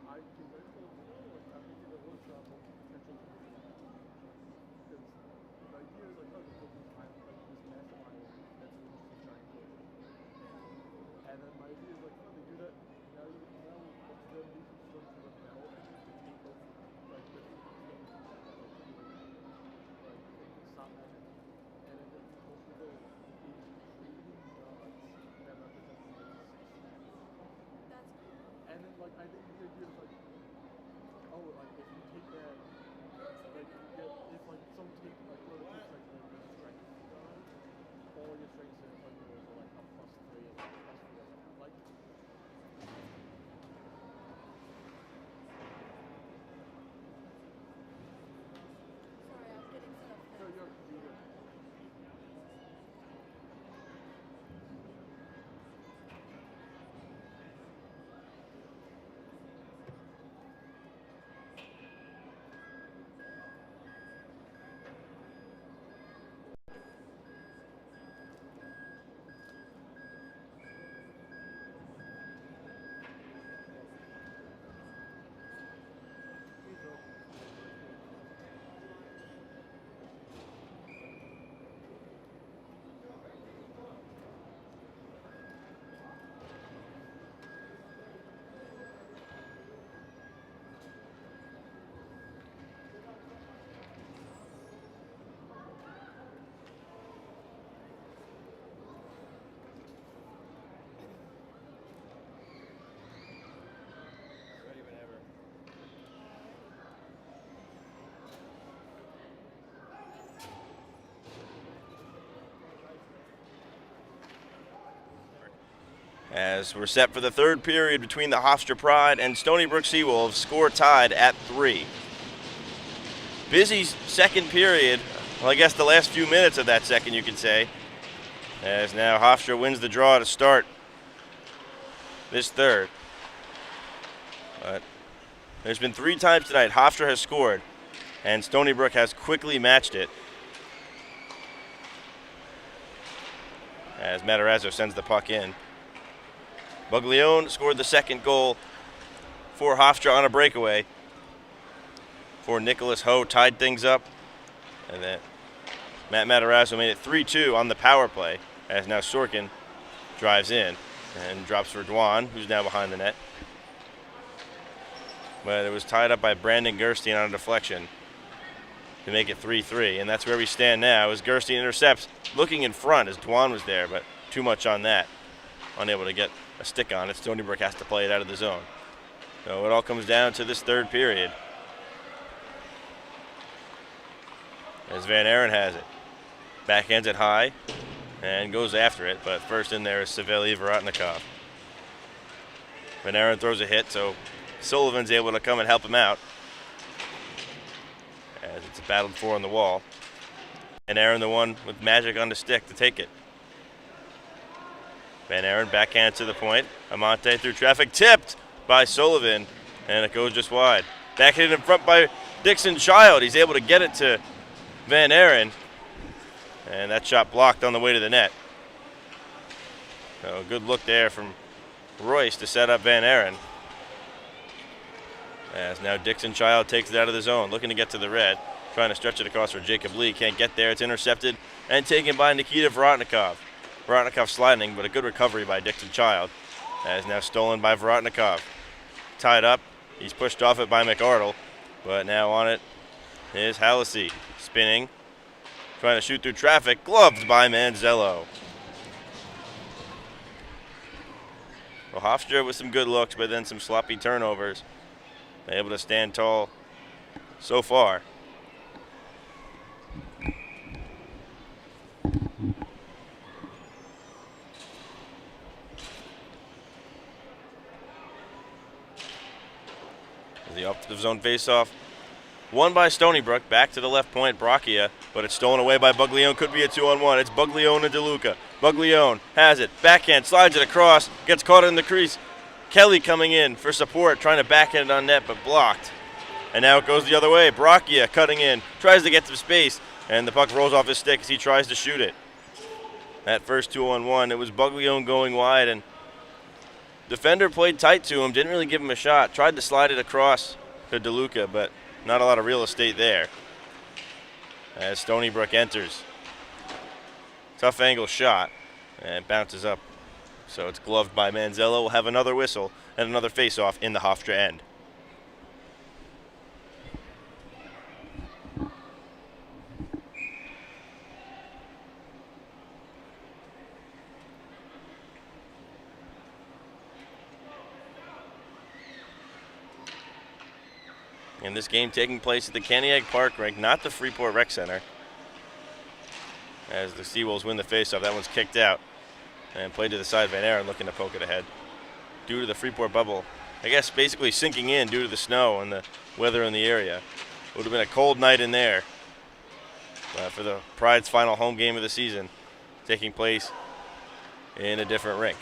I can very well like I'm making a workshop of potential because the idea is like oh there's this island like this massive island that's just a giant ocean. And then my idea is like oh they do that now it's them using some sort of rebel and to take over like the things that like stop that and then most people is creating gods that represent the That's cool. and then like I think the idea is like oh like if you take that like you get if like some take like whoever takes like the strength god all your strengths and like rolls are like a +3 and like +4 or something like Sorry, I was getting set up. so you're Ready whenever. As we're set for the third period between the Hofstra Pride and Stony Brook Seawolves, score tied at 3. Busy second period. Well, I guess the last few minutes of that second, you could say. As now Hofstra wins the draw to start this third. But there's been 3 times tonight Hofstra has scored, and Stony Brook has quickly matched it. As Matarazzo sends the puck in. Buglione scored the second goal for Hofstra on a breakaway. For Nicholas Ho tied things up. And then Matt Matarazzo made it 3-2 on the power play, as now Sorkin drives in and drops for Dwan, who's now behind the net. But it was tied up by Brandon Gerstein on a deflection. to make it 3-3, and that's where we stand now as Gerstein intercepts, looking in front as Dwan was there, but too much on that. Unable to get a stick on it. Stony Brook has to play it out of the zone. So it all comes down to this third period. As Van Aaron has it. Backhands it high and goes after it, but first in there is Saveli Vorotnikov. Van Aaron throws a hit, so Sullivan's able to come and help him out. As it's battled for on the wall. Van Aaron the one with magic on the stick to take it. Van Aaron backhand to the point. Amante through traffic, tipped by Sullivan, and it goes just wide. Backhand in front by Dixon Child. He's able to get it to Van Aaron, and that shot blocked on the way to the net. So a good look there from Royce to set up Van Aaron. As now Dixon Child takes it out of the zone, looking to get to the red, trying to stretch it across for Jacob Lee. Can't get there. It's intercepted and taken by Nikita Vorotnikov. Vorotnikov sliding, but a good recovery by Dixon Child. That is now stolen by Vorotnikov. Tied up. He's pushed off it by McArdle, but now on it is Hallisey. Spinning, trying to shoot through traffic, gloved by Manzello. Well, Hofstra with some good looks, but then some sloppy turnovers. Able to stand tall so far. The offensive zone faceoff won by Stony Brook. Back to the left point, Brachia, but it's stolen away by Buglione. Could be a 2-on-1. It's Buglione and DeLuca. Buglione has it. Backhand, slides it across, gets caught in the crease. Kelly coming in for support, trying to backhand it on net, but blocked. And now it goes the other way. Brachia cutting in, tries to get some space, and the puck rolls off his stick as he tries to shoot it. That first 2-on-1, it was Buglione going wide, and defender played tight to him, didn't really give him a shot. Tried to slide it across to DeLuca, but not a lot of real estate there. As Stony Brook enters. Tough angle shot, and bounces up. So it's gloved by Manzello. We'll have another whistle and another face-off in the Hofstra end. And this game taking place at the Kaniag Park rink, not the Freeport Rec Center. As the Seawolves win the faceoff, that one's kicked out. And played to the side. Van Aaron looking to poke it ahead. Due to the Freeport bubble, I guess basically sinking in due to the snow and the weather in the area. Would have been a cold night in there for the Pride's final home game of the season, taking place in a different rink.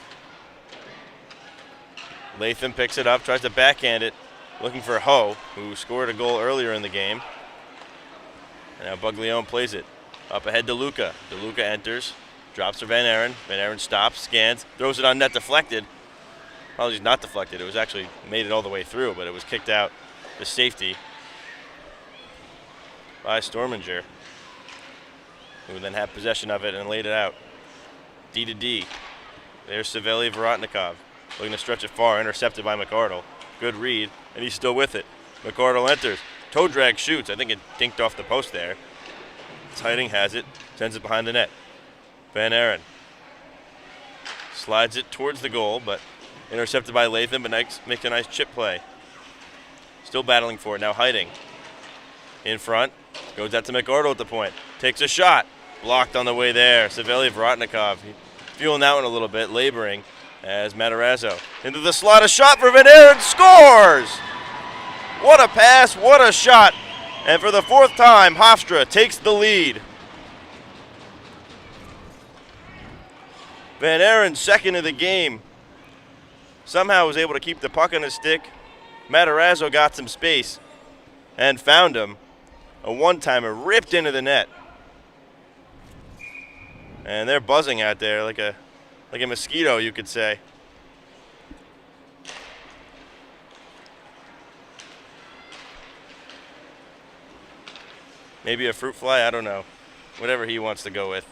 Latham picks it up, tries to backhand it, looking for Ho, who scored a goal earlier in the game. And now Buglione plays it. Up ahead to Luca. DeLuca enters, drops for Van Aaron. Van Aaron stops, scans, throws it on net, deflected. Apologies, not deflected. It was actually made it all the way through, but it was kicked out to safety by Storminger, who then had possession of it and laid it out. D to D. There's Saveli Vorotnikov, looking to stretch it far, intercepted by McArdle. Good read, and he's still with it. McArdle enters. Toe drag shoots. I think it dinked off the post there. Tiding has it, sends it behind the net. Van Aaron slides it towards the goal, but intercepted by Latham, but makes a nice chip play. Still battling for it, now hiding. In front, goes out to McArdle at the point. Takes a shot, blocked on the way there. Saveli Vorotnikov, feeling that one a little bit, laboring as Matarazzo. Into the slot, a shot for Van Aaron, scores! What a pass, what a shot. And for the fourth time, Hofstra takes the lead. Van Aaron, second of the game, somehow was able to keep the puck on his stick. Matarazzo got some space and found him. A one-timer ripped into the net. And they're buzzing out there like a mosquito, you could say. Maybe a fruit fly, I don't know. Whatever he wants to go with.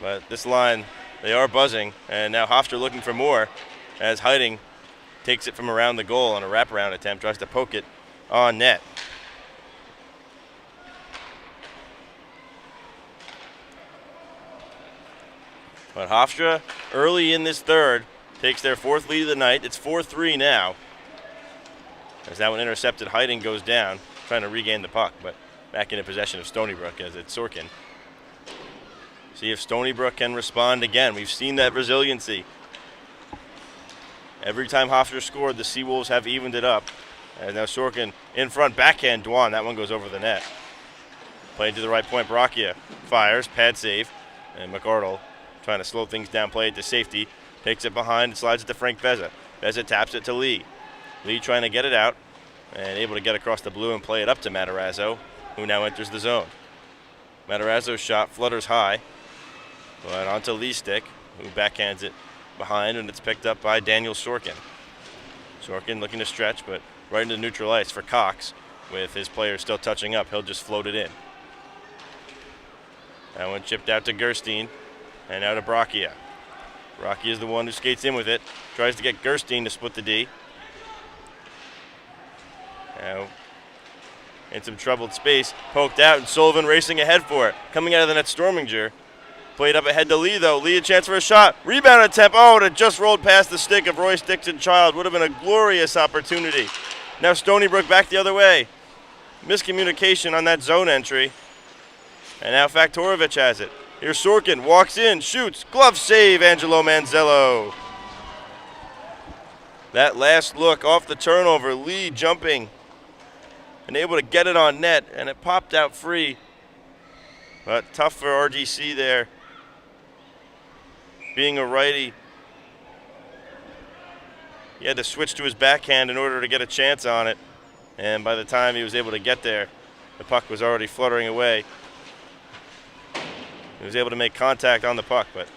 But this line, they are buzzing, and now Hofstra looking for more as Hiding takes it from around the goal on a wraparound attempt, tries to poke it on net. But Hofstra, early in this third, takes their 4th lead of the night. It's 4-3 now. As that one intercepted, Heiding goes down, trying to regain the puck, but back into possession of Stony Brook as it's Sorkin. See if Stony Brook can respond again. We've seen that resiliency. Every time Hofstra scored, the Seawolves have evened it up. And now Sorkin in front, backhand Dwan. That one goes over the net. Played to the right point, Brachia fires, pad save, and McArdle trying to slow things down, play it to safety. Takes it behind and slides it to Frank Beza. Beza taps it to Lee. Lee trying to get it out and able to get across the blue and play it up to Matarazzo, who now enters the zone. Matarazzo's shot flutters high, but onto Lee's stick, who backhands it behind, and it's picked up by Daniel Sorkin. Sorkin looking to stretch, but right into neutral ice for Cox. With his player still touching up, he'll just float it in. That one chipped out to Gerstein, and now to Brachia. Brachia is the one who skates in with it, tries to get Gerstein to split the D. Now, in some troubled space, poked out, and Sullivan racing ahead for it. Coming out of the net, Storminger. Played up ahead to Lee, though. Lee a chance for a shot. Rebound attempt. Oh, and it just rolled past the stick of Royce Dixon Child. Would have been a glorious opportunity. Now Stony Brook back the other way. Miscommunication on that zone entry. And now Faktorovich has it. Here's Sorkin. Walks in, shoots. Glove save, Angelo Manzello. That last look off the turnover. Lee jumping and able to get it on net, and it popped out free. But tough for RGC there. Being a righty, he had to switch to his backhand in order to get a chance on it. And by the time he was able to get there, the puck was already fluttering away. He was able to make contact on the puck, but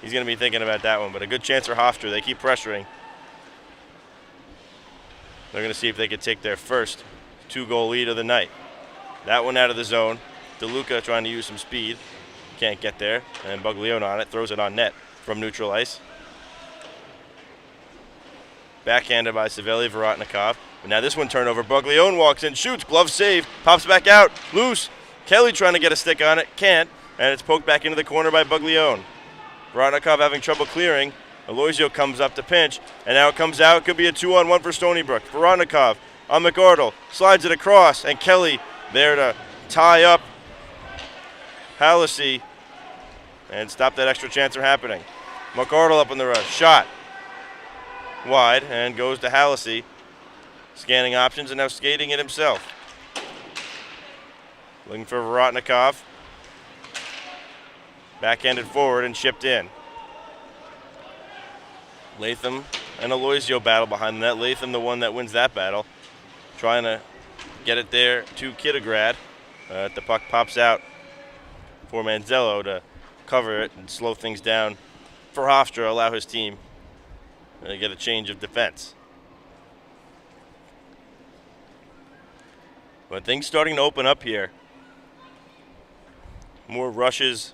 he's going to be thinking about that one. But a good chance for Hofstra. They keep pressuring. They're going to see if they could take their first 2-goal lead of the night. That one out of the zone. DeLuca trying to use some speed. Can't get there. And Buglione on it. Throws it on net from neutral ice. Backhanded by Savelli Vorotnikov. But now this one turnover. Buglione walks in, shoots, glove save, pops back out, loose. Kelly trying to get a stick on it, can't. And it's poked back into the corner by Buglione. Vorotnikov having trouble clearing. Aloisio comes up to pinch, and now it comes out. It could be a 2-on-1 for Stony Brook. Vorotnikov on McArdle, slides it across, and Kelly there to tie up Hallisey and stop that extra chance from happening. McArdle up in the rush, shot wide, and goes to Hallisey. Scanning options and now skating it himself. Looking for Vorotnikov. Backhanded forward and chipped in. Latham and Aloisio battle behind the net. Latham the one that wins that battle. Trying to get it there to Kittograd. The puck pops out for Manzello to cover it and slow things down for Hofstra, allow his team to get a change of defense. But things starting to open up here. More rushes,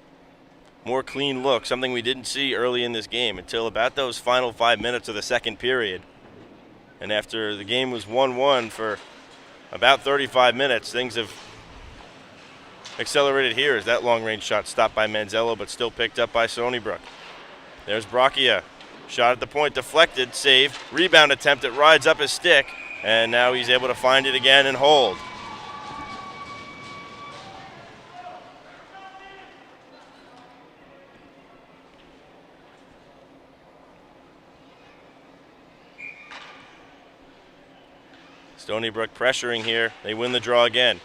more clean looks, something we didn't see early in this game until about those final 5 minutes of the second period. And after the game was 1-1 for about 35 minutes, things have accelerated here as that long-range shot stopped by Manzello but still picked up by Stony Brook. There's Brachia. Shot at the point, deflected, save, rebound attempt, it rides up his stick, and now he's able to find it again and hold. Stony Brook pressuring here. They win the draw again.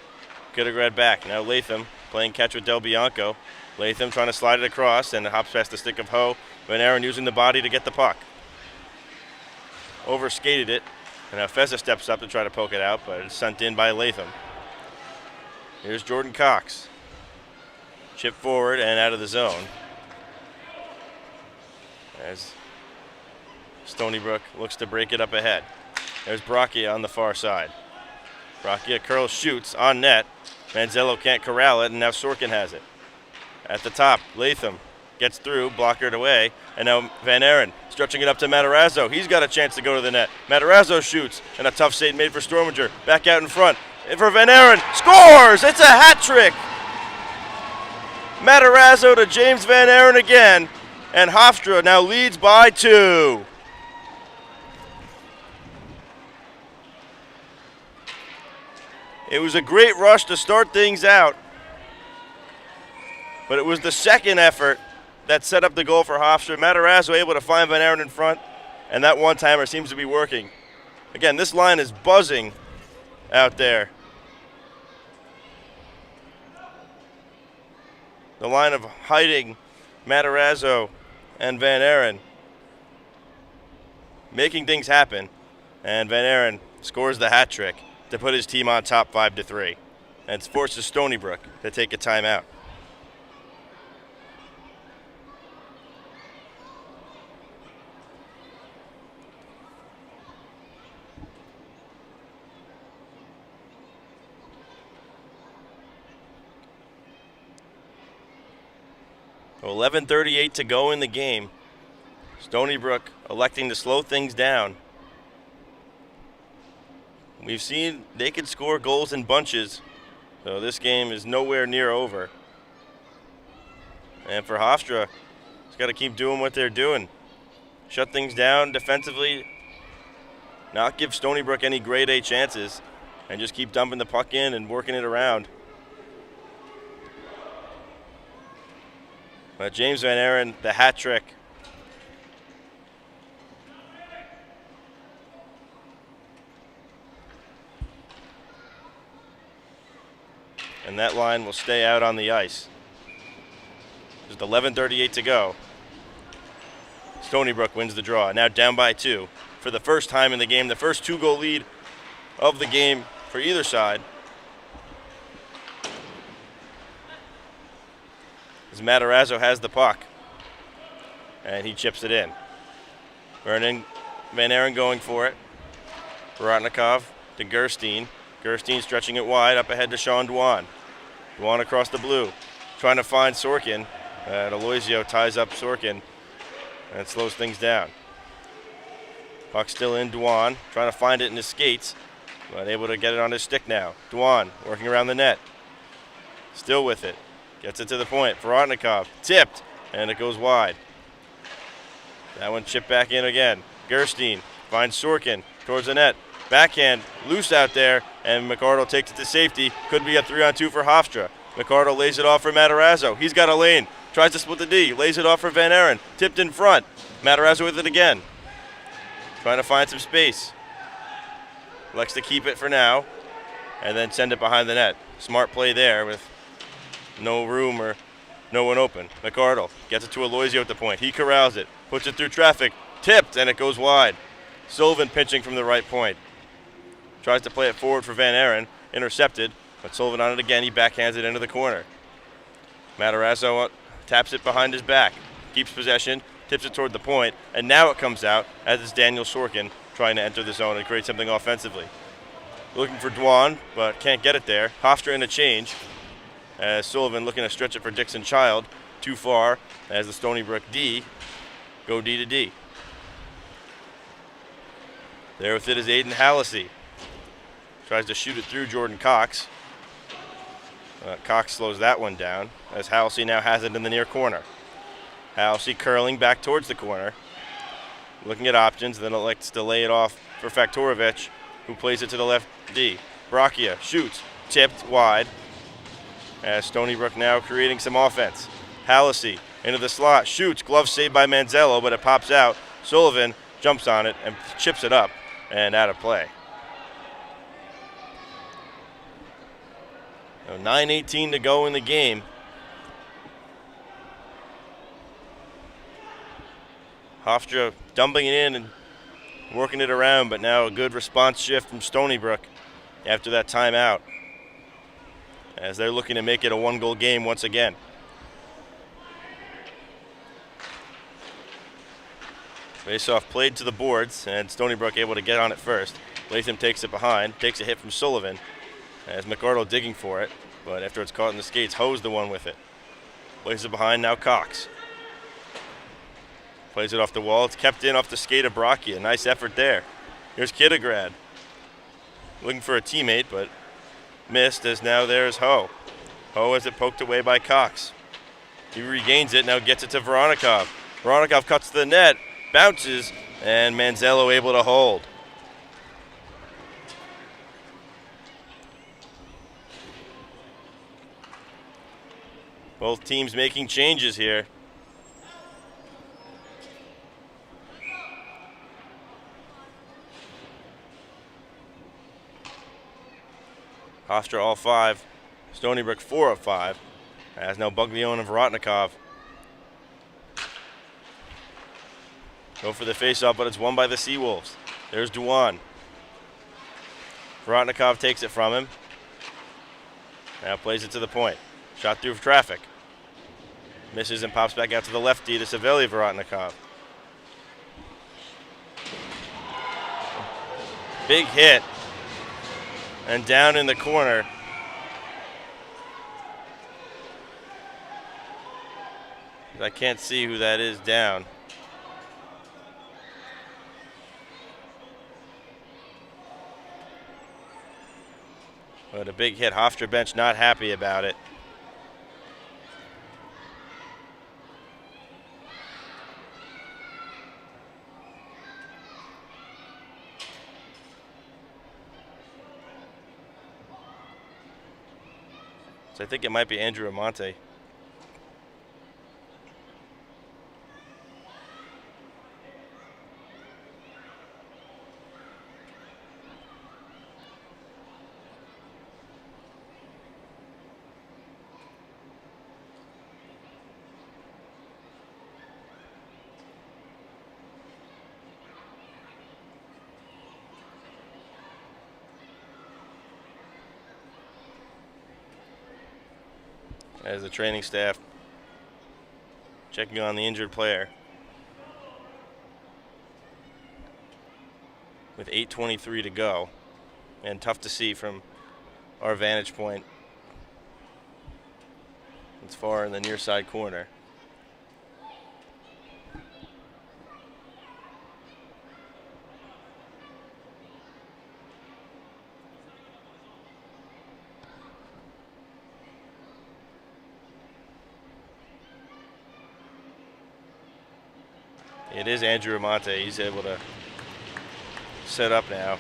Kittograd back. Now Latham playing catch with Del Bianco. Latham trying to slide it across and hops past the stick of Ho. Van Aaron using the body to get the puck. Overskated it. And now Feza steps up to try to poke it out, but it's sent in by Latham. Here's Jordan Cox. Chip forward and out of the zone. As Stony Brook looks to break it up ahead. There's Brachia on the far side. Brachia curls, shoots on net. Manzello can't corral it, and now Sorkin has it. At the top, Latham gets through, blockered away, and now Van Aaron stretching it up to Matarazzo. He's got a chance to go to the net. Matarazzo shoots, and a tough save made for Storminger. Back out in front. And for Van Aaron, scores! It's a hat trick! Matarazzo to James Van Aaron again, and Hofstra now leads by 2. It was a great rush to start things out, but it was the second effort that set up the goal for Hofstra. Matarazzo able to find Van Aaron in front, and that one-timer seems to be working. Again, this line is buzzing out there. The line of hiding Matarazzo and Van Aaron, making things happen, and Van Aaron scores the hat trick to put his team on top 5-3, and forces Stony Brook to take a timeout. So 11:38 to go in the game. Stony Brook electing to slow things down. We've seen they could score goals in bunches, so this game is nowhere near over. And for Hofstra, it's got to keep doing what they're doing. Shut things down defensively, not give Stony Brook any grade A chances, and just keep dumping the puck in and working it around. But James Van Aaron, the hat trick. And that line will stay out on the ice. Just 11:38 to go. Stony Brook wins the draw, now down by 2. For the first time in the game, the first 2-goal lead of the game for either side. As Matarazzo has the puck, and he chips it in. Van Aaron going for it. Borotnikov to Gerstein. Gerstein stretching it wide up ahead to Sean Dwan. Dwan across the blue, trying to find Sorkin. Aloisio ties up Sorkin and slows things down. Puck still in Dwan, trying to find it in his skates, but able to get it on his stick now. Dwan working around the net. Still with it. Gets it to the point. Borotnikov tipped, and it goes wide. That one chipped back in again. Gerstein finds Sorkin towards the net. Backhand loose out there, and McArdle takes it to safety. Could be a 3-on-2 for Hofstra. McArdle lays it off for Matarazzo. He's got a lane. Tries to split the D. Lays it off for Van Aaron. Tipped in front. Matarazzo with it again. Trying to find some space. Likes to keep it for now, and then send it behind the net. Smart play there with no room or no one open. McArdle gets it to Aloisio at the point. He corrals it. Puts it through traffic. Tipped, and it goes wide. Sullivan pinching from the right point. Tries to play it forward for Van Aaron. Intercepted, but Sullivan on it again. He backhands it into the corner. Matarazzo taps it behind his back. Keeps possession. Tips it toward the point. And now it comes out as it's Daniel Sorkin trying to enter the zone and create something offensively. Looking for Dwan, but can't get it there. Hofstra in a change. As Sullivan looking to stretch it for Dixon Child. Too far as the Stony Brook D go D to D. There with it is Aiden Hallisey. Tries to shoot it through Jordan Cox. Cox slows that one down as Hallisey now has it in the near corner. Hallisey curling back towards the corner. Looking at options, then elects to lay it off for Faktorovich, who plays it to the left D. Brachia shoots, tipped wide. As Stony Brook now creating some offense. Hallisey into the slot, shoots, glove saved by Manzello, but it pops out. Sullivan jumps on it and chips it up and out of play. So 9:18 to go in the game. Hofstra dumping it in and working it around, but now a good response shift from Stony Brook after that timeout, as they're looking to make it a 1-goal game once again. Face-off played to the boards, and Stony Brook able to get on it first. Latham takes it behind, takes a hit from Sullivan, as McArdle digging for it, but after it's caught in the skates, Ho's the one with it. Plays it behind, now Cox. Plays it off the wall, it's kept in off the skate of Brachia. Nice effort there. Here's Kittograd. Looking for a teammate, but missed, as now there's Ho. Ho has it poked away by Cox. He regains it, now gets it to Voronikov. Voronikov cuts to the net, bounces, and Manzello able to hold. Both teams making changes here. Hofstra all 5. Stony Brook 4 of 5. As now Buglione and Vorotnikov go for the face-off, but it's won by the Seawolves. There's Duan. Vorotnikov takes it from him. Now plays it to the point. Shot through traffic. Misses and pops back out to the lefty to Saveli Vorotnikov. Big hit. And down in the corner. I can't see who that is down. But a big hit. Hofstra bench not happy about it. So I think it might be Andrew Amante. As the training staff checking on the injured player. With 8:23 to go. And tough to see from our vantage point. It's far in the near side corner. It is Andrew Amante. He's able to set up now.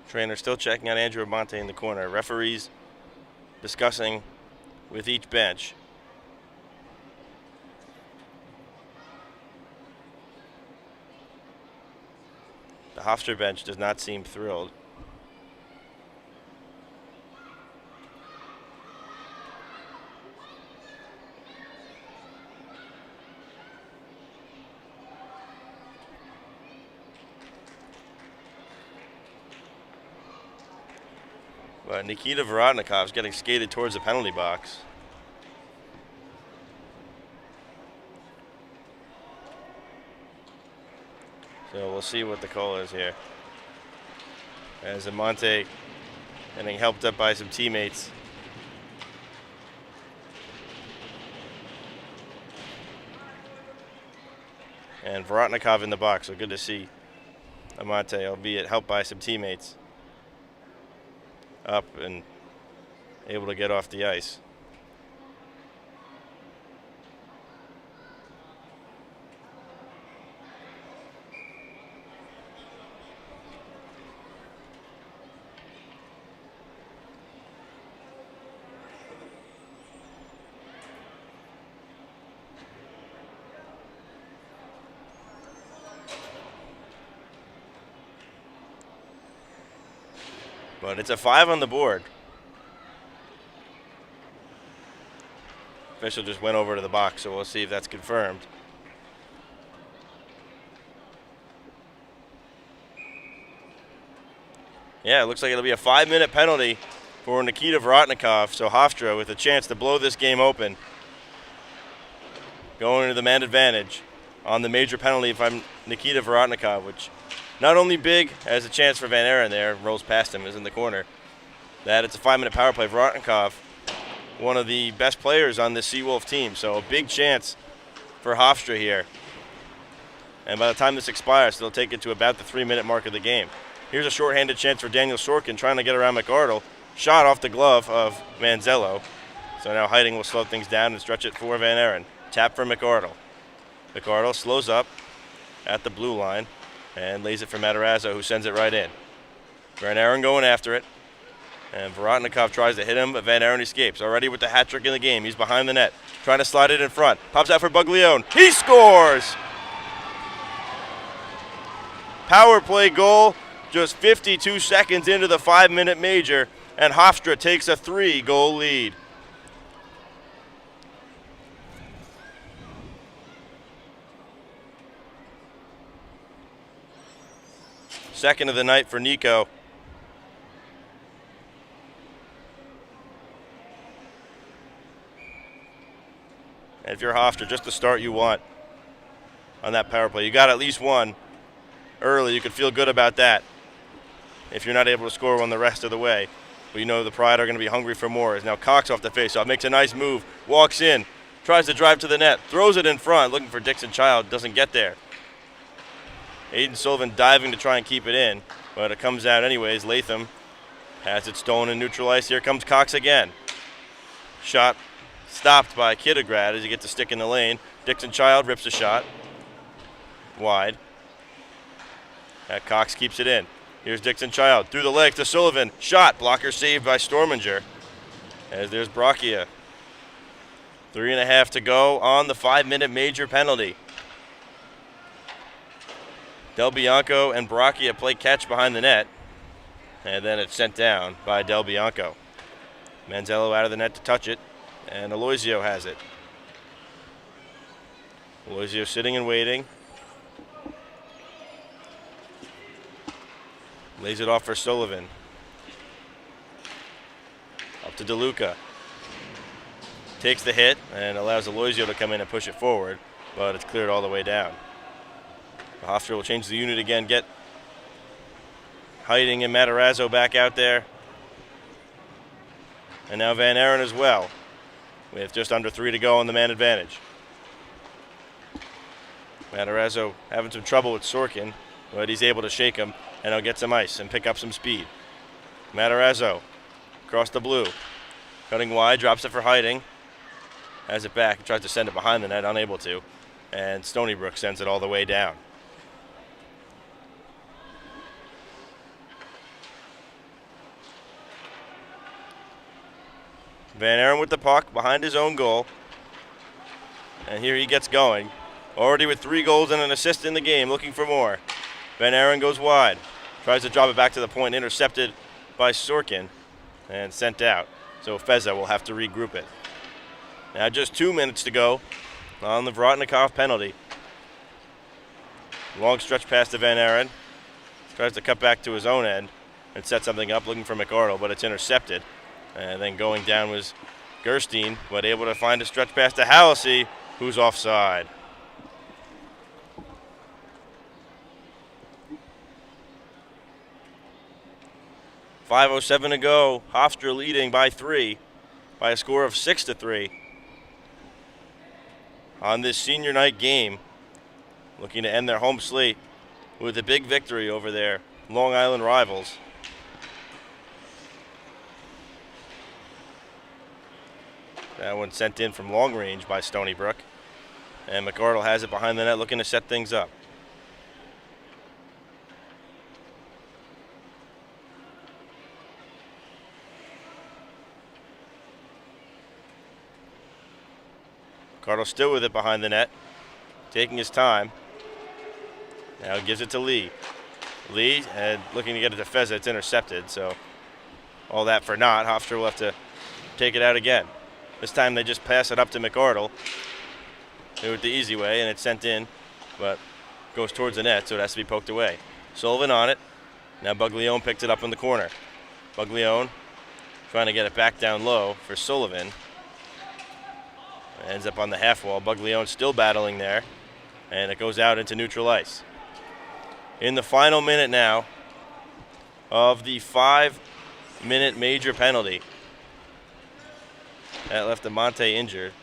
Trainer still checking on Andrew Amante in the corner. Referees discussing with each bench. The Hofstra bench does not seem thrilled. But Nikita Vorotnikov is getting skated towards the penalty box. So we'll see what the call is here. As Amante getting helped up by some teammates. And Vorotnikov in the box, so good to see Amante, albeit helped by some teammates, up and able to get off the ice. But it's a 5 on the board. Official just went over to the box, so we'll see if that's confirmed. Yeah, it looks like it'll be a 5-minute penalty for Nikita Vorotnikov. So Hofstra with a chance to blow this game open, going into the man advantage on the major penalty from Nikita Vorotnikov, which not only big as a chance for Van Aren there, rolls past him, is in the corner, that it's a 5-minute power play. Vorotnikov, one of the best players on this Seawolf team, so a big chance for Hofstra here. And by the time this expires, they'll take it to about the 3-minute mark of the game. Here's a shorthanded chance for Daniel Sorkin trying to get around McArdle. Shot off the glove of Manzello. So now Heiting will slow things down and stretch it for Van Aren. Tap for McArdle. McArdle slows up at the blue line and lays it for Matarazzo, who sends it right in. Van Aren going after it. And Vorotnikov tries to hit him, but Van Aren escapes. Already with the hat trick in the game. He's behind the net, trying to slide it in front. Pops out for Buglione. He scores! Power play goal just 52 seconds into the 5-minute major, and Hofstra takes a 3-goal lead. Second of the night for Nico. And if you're Hofstra, just the start you want on that power play. You got at least one early. You could feel good about that if you're not able to score one the rest of the way. But you know the Pride are going to be hungry for more. As now Cox off the faceoff, makes a nice move, walks in, tries to drive to the net, throws it in front, looking for Dixon Child, doesn't get there. Aiden Sullivan diving to try and keep it in, but it comes out anyways. Latham has it stolen in neutral ice. Here comes Cox again. Shot stopped by Kittograd as he gets a stick in the lane. Dixon Child rips a shot wide. Cox keeps it in. Here's Dixon Child through the legs to Sullivan. Shot, blocker saved by Storminger. As there's Brachia. 3.5 to go on the 5-minute major penalty. Del Bianco and Brachia play catch behind the net. And then it's sent down by Del Bianco. Manzello out of the net to touch it. And Aloisio has it. Aloisio sitting and waiting. Lays it off for Sullivan. Up to DeLuca. Takes the hit and allows Aloisio to come in and push it forward, but it's cleared all the way down. Hofstra will change the unit again, get Heiting and Matarazzo back out there. And now Van Aren as well, with just under 3 to go on the man advantage. Matarazzo having some trouble with Sorkin, but he's able to shake him, and he'll get some ice and pick up some speed. Matarazzo across the blue, cutting wide, drops it for Heiting. Has it back, tries to send it behind the net, unable to. And Stony Brook sends it all the way down. Van Aren with the puck behind his own goal. And here he gets going. Already with 3 goals and an assist in the game, looking for more. Van Aren goes wide. Tries to drop it back to the point, intercepted by Sorkin and sent out. So Feza will have to regroup it. Now just 2 minutes to go on the Vorotnikov penalty. Long stretch pass to Van Aren. Tries to cut back to his own end and set something up, looking for McArdle, but it's intercepted. And then going down was Gerstein, but able to find a stretch pass to Hallisey, who's offside. .507 to go. Hofstra leading by 3, by a score of 6-3. On this senior night game, looking to end their home slate with a big victory over their Long Island rivals. That one sent in from long range by Stony Brook. And McArdle has it behind the net, looking to set things up. McArdle still with it behind the net, taking his time. Now gives it to Lee. Lee, and looking to get it to Feza, it's intercepted, so all that for naught. Hofstra will have to take it out again. This time they just pass it up to McArdle. Do it the easy way, and it's sent in, but goes towards the net, so it has to be poked away. Sullivan on it. Now Buglione picks it up in the corner. Buglione trying to get it back down low for Sullivan. Ends up on the half wall. Buglione still battling there, and it goes out into neutral ice. In the final minute now of the 5-minute major penalty. That left Amante injured.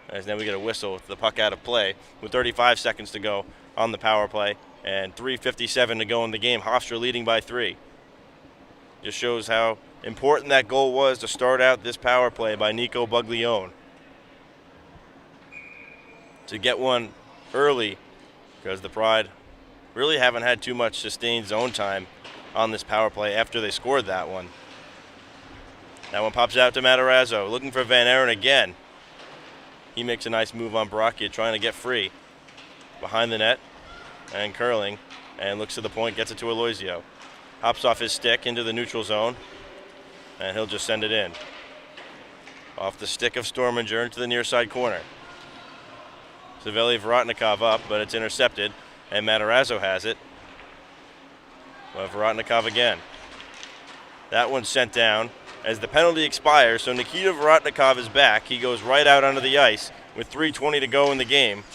As now we get a whistle with the puck out of play with 35 seconds to go on the power play and 3:57 to go in the game. Hofstra leading by 3. Just shows how important that goal was to start out this power play by Nico Buglione. To get one early, because the Pride really haven't had too much sustained zone time on this power play after they scored that one. That one pops out to Matarazzo, looking for Van Aaron again. He makes a nice move on Brockett, trying to get free. Behind the net, and curling, and looks to the point, gets it to Aloisio. Hops off his stick into the neutral zone, and he'll just send it in. Off the stick of Storminger into the near side corner. Savelli Vorotnikov up, but it's intercepted, and Matarazzo has it. But Vorotnikov again. That one's sent down as the penalty expires, so Nikita Vorotnikov is back. He goes right out onto the ice with 3:20 to go in the game,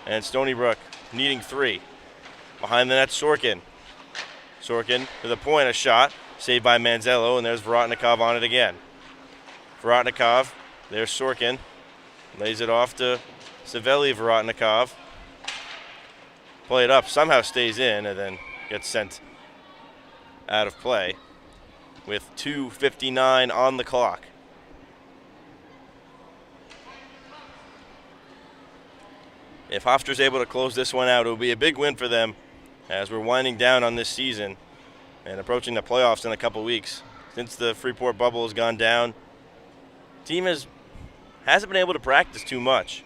and Stony Brook needing 3. Behind the net, Sorkin. Sorkin to the point, a shot, saved by Manzello, and there's Vorotnikov on it again. Vorotnikov, there's Sorkin, lays it off to Savelli Vorotnikov. Play it up, somehow stays in, and then gets sent out of play with 2:59 on the clock. If Hofstra's able to close this one out, it will be a big win for them as we're winding down on this season and approaching the playoffs in a couple weeks. Since the Freeport bubble has gone down, team hasn't been able to practice too much.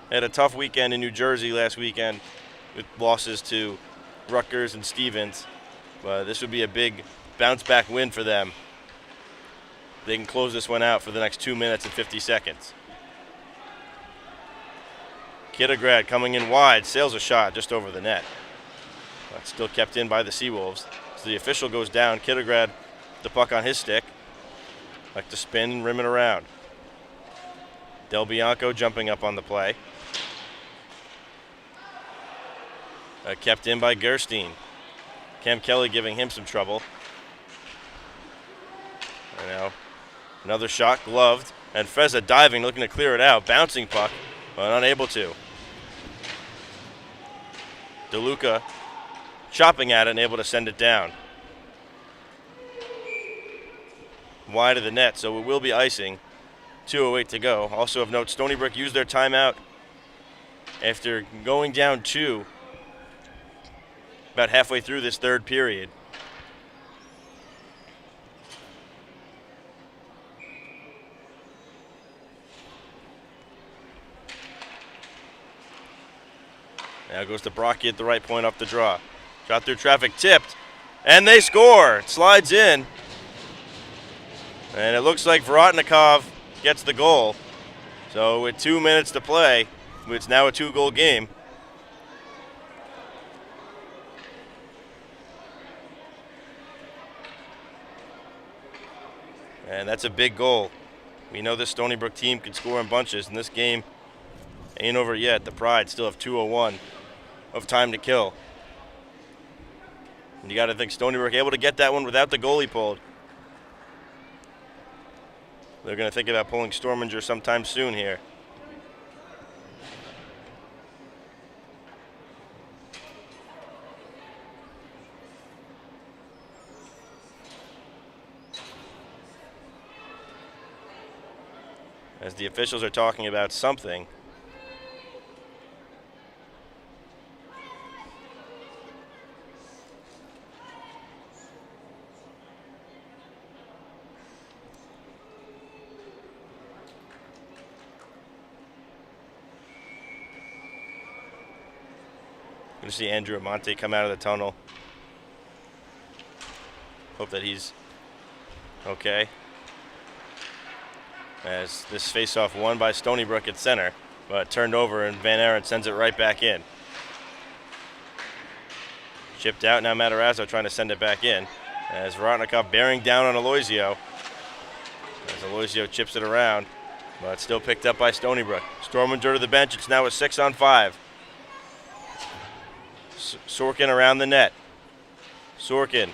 They had a tough weekend in New Jersey last weekend with losses to Rutgers and Stevens, but this would be a big bounce-back win for them. They can close this one out for the next 2 minutes and 50 seconds. Kittograd coming in wide, sails a shot just over the net. But still kept in by the Seawolves. So the official goes down. Kittograd, the puck on his stick. Like to spin and rim it around. Del Bianco jumping up on the play. Kept in by Gerstein. Cam Kelly giving him some trouble. And now another shot, gloved. And Feza diving, looking to clear it out. Bouncing puck, but unable to. DeLuca chopping at it and able to send it down. Wide of the net, so it will be icing. 2:08 to go. Also of note, Stony Brook used their timeout after going down 2 about halfway through this third period. Now goes to Brocky at the right point off the draw. Shot through traffic, tipped, and they score. It slides in. And it looks like Vorotnikov gets the goal. So with 2 minutes to play, it's now a 2-goal game. And that's a big goal. We know this Stony Brook team can score in bunches, and this game ain't over yet. The Pride still have 2:01 of time to kill. And you got to think Stony Brook able to get that one without the goalie pulled. They're going to think about pulling Storminger sometime soon here. As the officials are talking about something. Good to see Andrew Amante come out of the tunnel. Hope that he's okay. As this faceoff won by Stony Brook at center, but turned over and Van Aaron sends it right back in. Chipped out, now Matarazzo trying to send it back in. as Vorotnikov bearing down on Aloisio. As Aloisio chips it around, but still picked up by Stony Brook. Storminger to the bench. It's now a 6-on-5. Sorkin around the net. Sorkin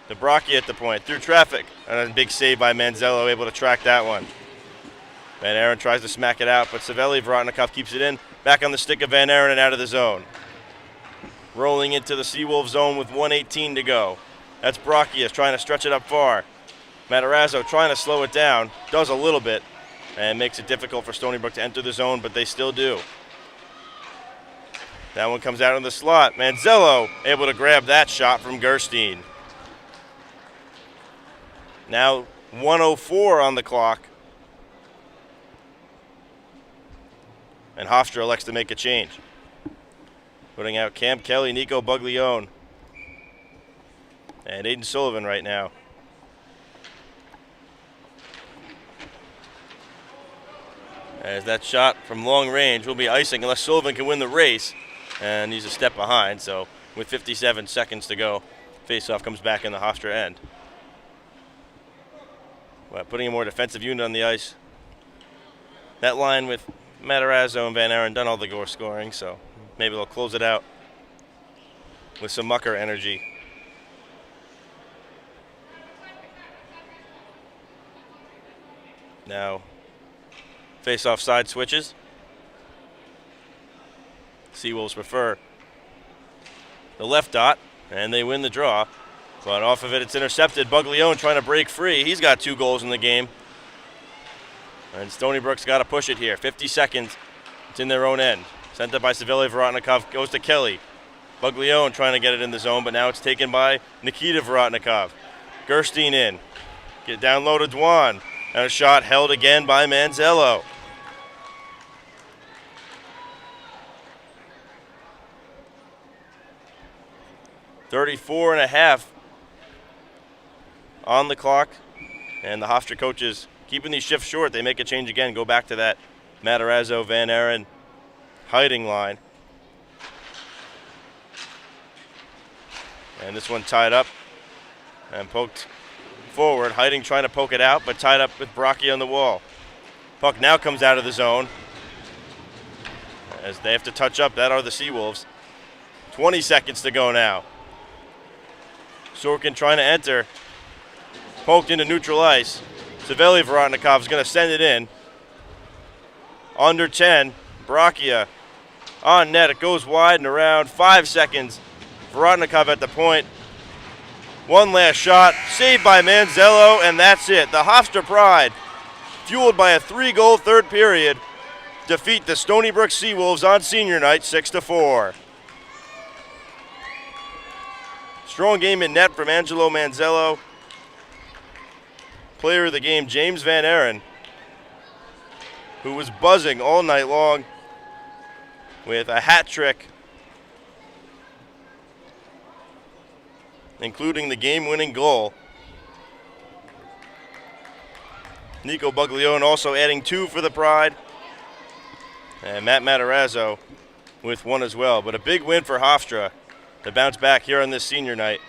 to Brocky at the point, through traffic. And a big save by Manzello, able to track that one. Van Aaron tries to smack it out, but Savelli Vorotnikov keeps it in. Back on the stick of Van Aaron and out of the zone. Rolling into the Seawolves zone with 1:18 to go. That's Brocchius trying to stretch it up far. Matarazzo trying to slow it down. Does a little bit and makes it difficult for Stony Brook to enter the zone, but they still do. That one comes out in the slot. Manzello able to grab that shot from Gerstein. Now 1:04 on the clock. And Hofstra elects to make a change. Putting out Cam Kelly, Nico Buglione, and Aiden Sullivan right now. As that shot from long range will be icing unless Sullivan can win the race. And he's a step behind, so with 57 seconds to go, faceoff comes back in the Hofstra end. But putting a more defensive unit on the ice. That line with Matarazzo and Van Aaron done all the goal scoring, so maybe they'll close it out with some mucker energy. Now, face-off side switches. Seawolves prefer the left dot, and they win the draw. But off of it, it's intercepted. Buglione trying to break free. He's got 2 goals in the game. And Stony Brook's got to push it here. 50 seconds. It's in their own end. Sent up by Savelli Vorotnikov. Goes to Kelly. Buglione trying to get it in the zone, but now it's taken by Nikita Vorotnikov. Gerstein in. Get down low to Dwan. And a shot held again by Manzello. .34.5 on the clock. And the Hofstra coaches keeping these shifts short. They make a change again. Go back to that Matarazzo, Van Aaron hiding line. And this one tied up and poked forward. Hiding trying to poke it out, but tied up with Brocky on the wall. Puck now comes out of the zone as they have to touch up. That are the Seawolves. 20 seconds to go now. Sorkin trying to enter. Poked into neutral ice. Savelli Vorotnikov is going to send it in. Under 10. Brachia on net. It goes wide and around. 5 seconds. Vorotnikov at the point. One last shot. Saved by Manzello, and that's it. The Hofstra Pride, fueled by a 3-goal third period, defeat the Stony Brook Seawolves on senior night 6-4. Strong game in net from Angelo Manzello. Player of the game, James Van Aaron, who was buzzing all night long with a hat trick, including the game-winning goal. Nico Buglione also adding 2 for the Pride. And Matt Matarazzo with 1 as well. But a big win for Hofstra to bounce back here on this senior night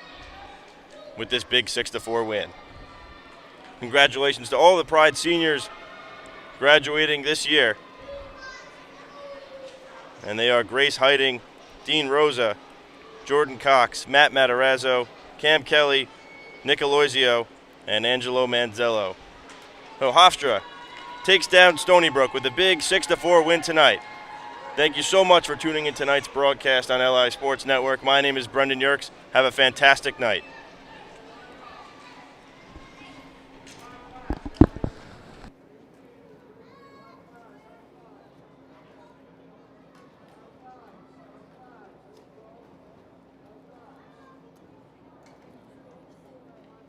with this big 6-4 win. Congratulations to all the Pride seniors graduating this year. And they are Grace Hiding, Dean Rosa, Jordan Cox, Matt Matarazzo, Cam Kelly, Nick Aloisio, and Angelo Manzello. So Hofstra takes down Stony Brook with a big 6-4 win tonight. Thank you so much for tuning in tonight's broadcast on LI Sports Network. My name is Brendan Yerkes. Have a fantastic night.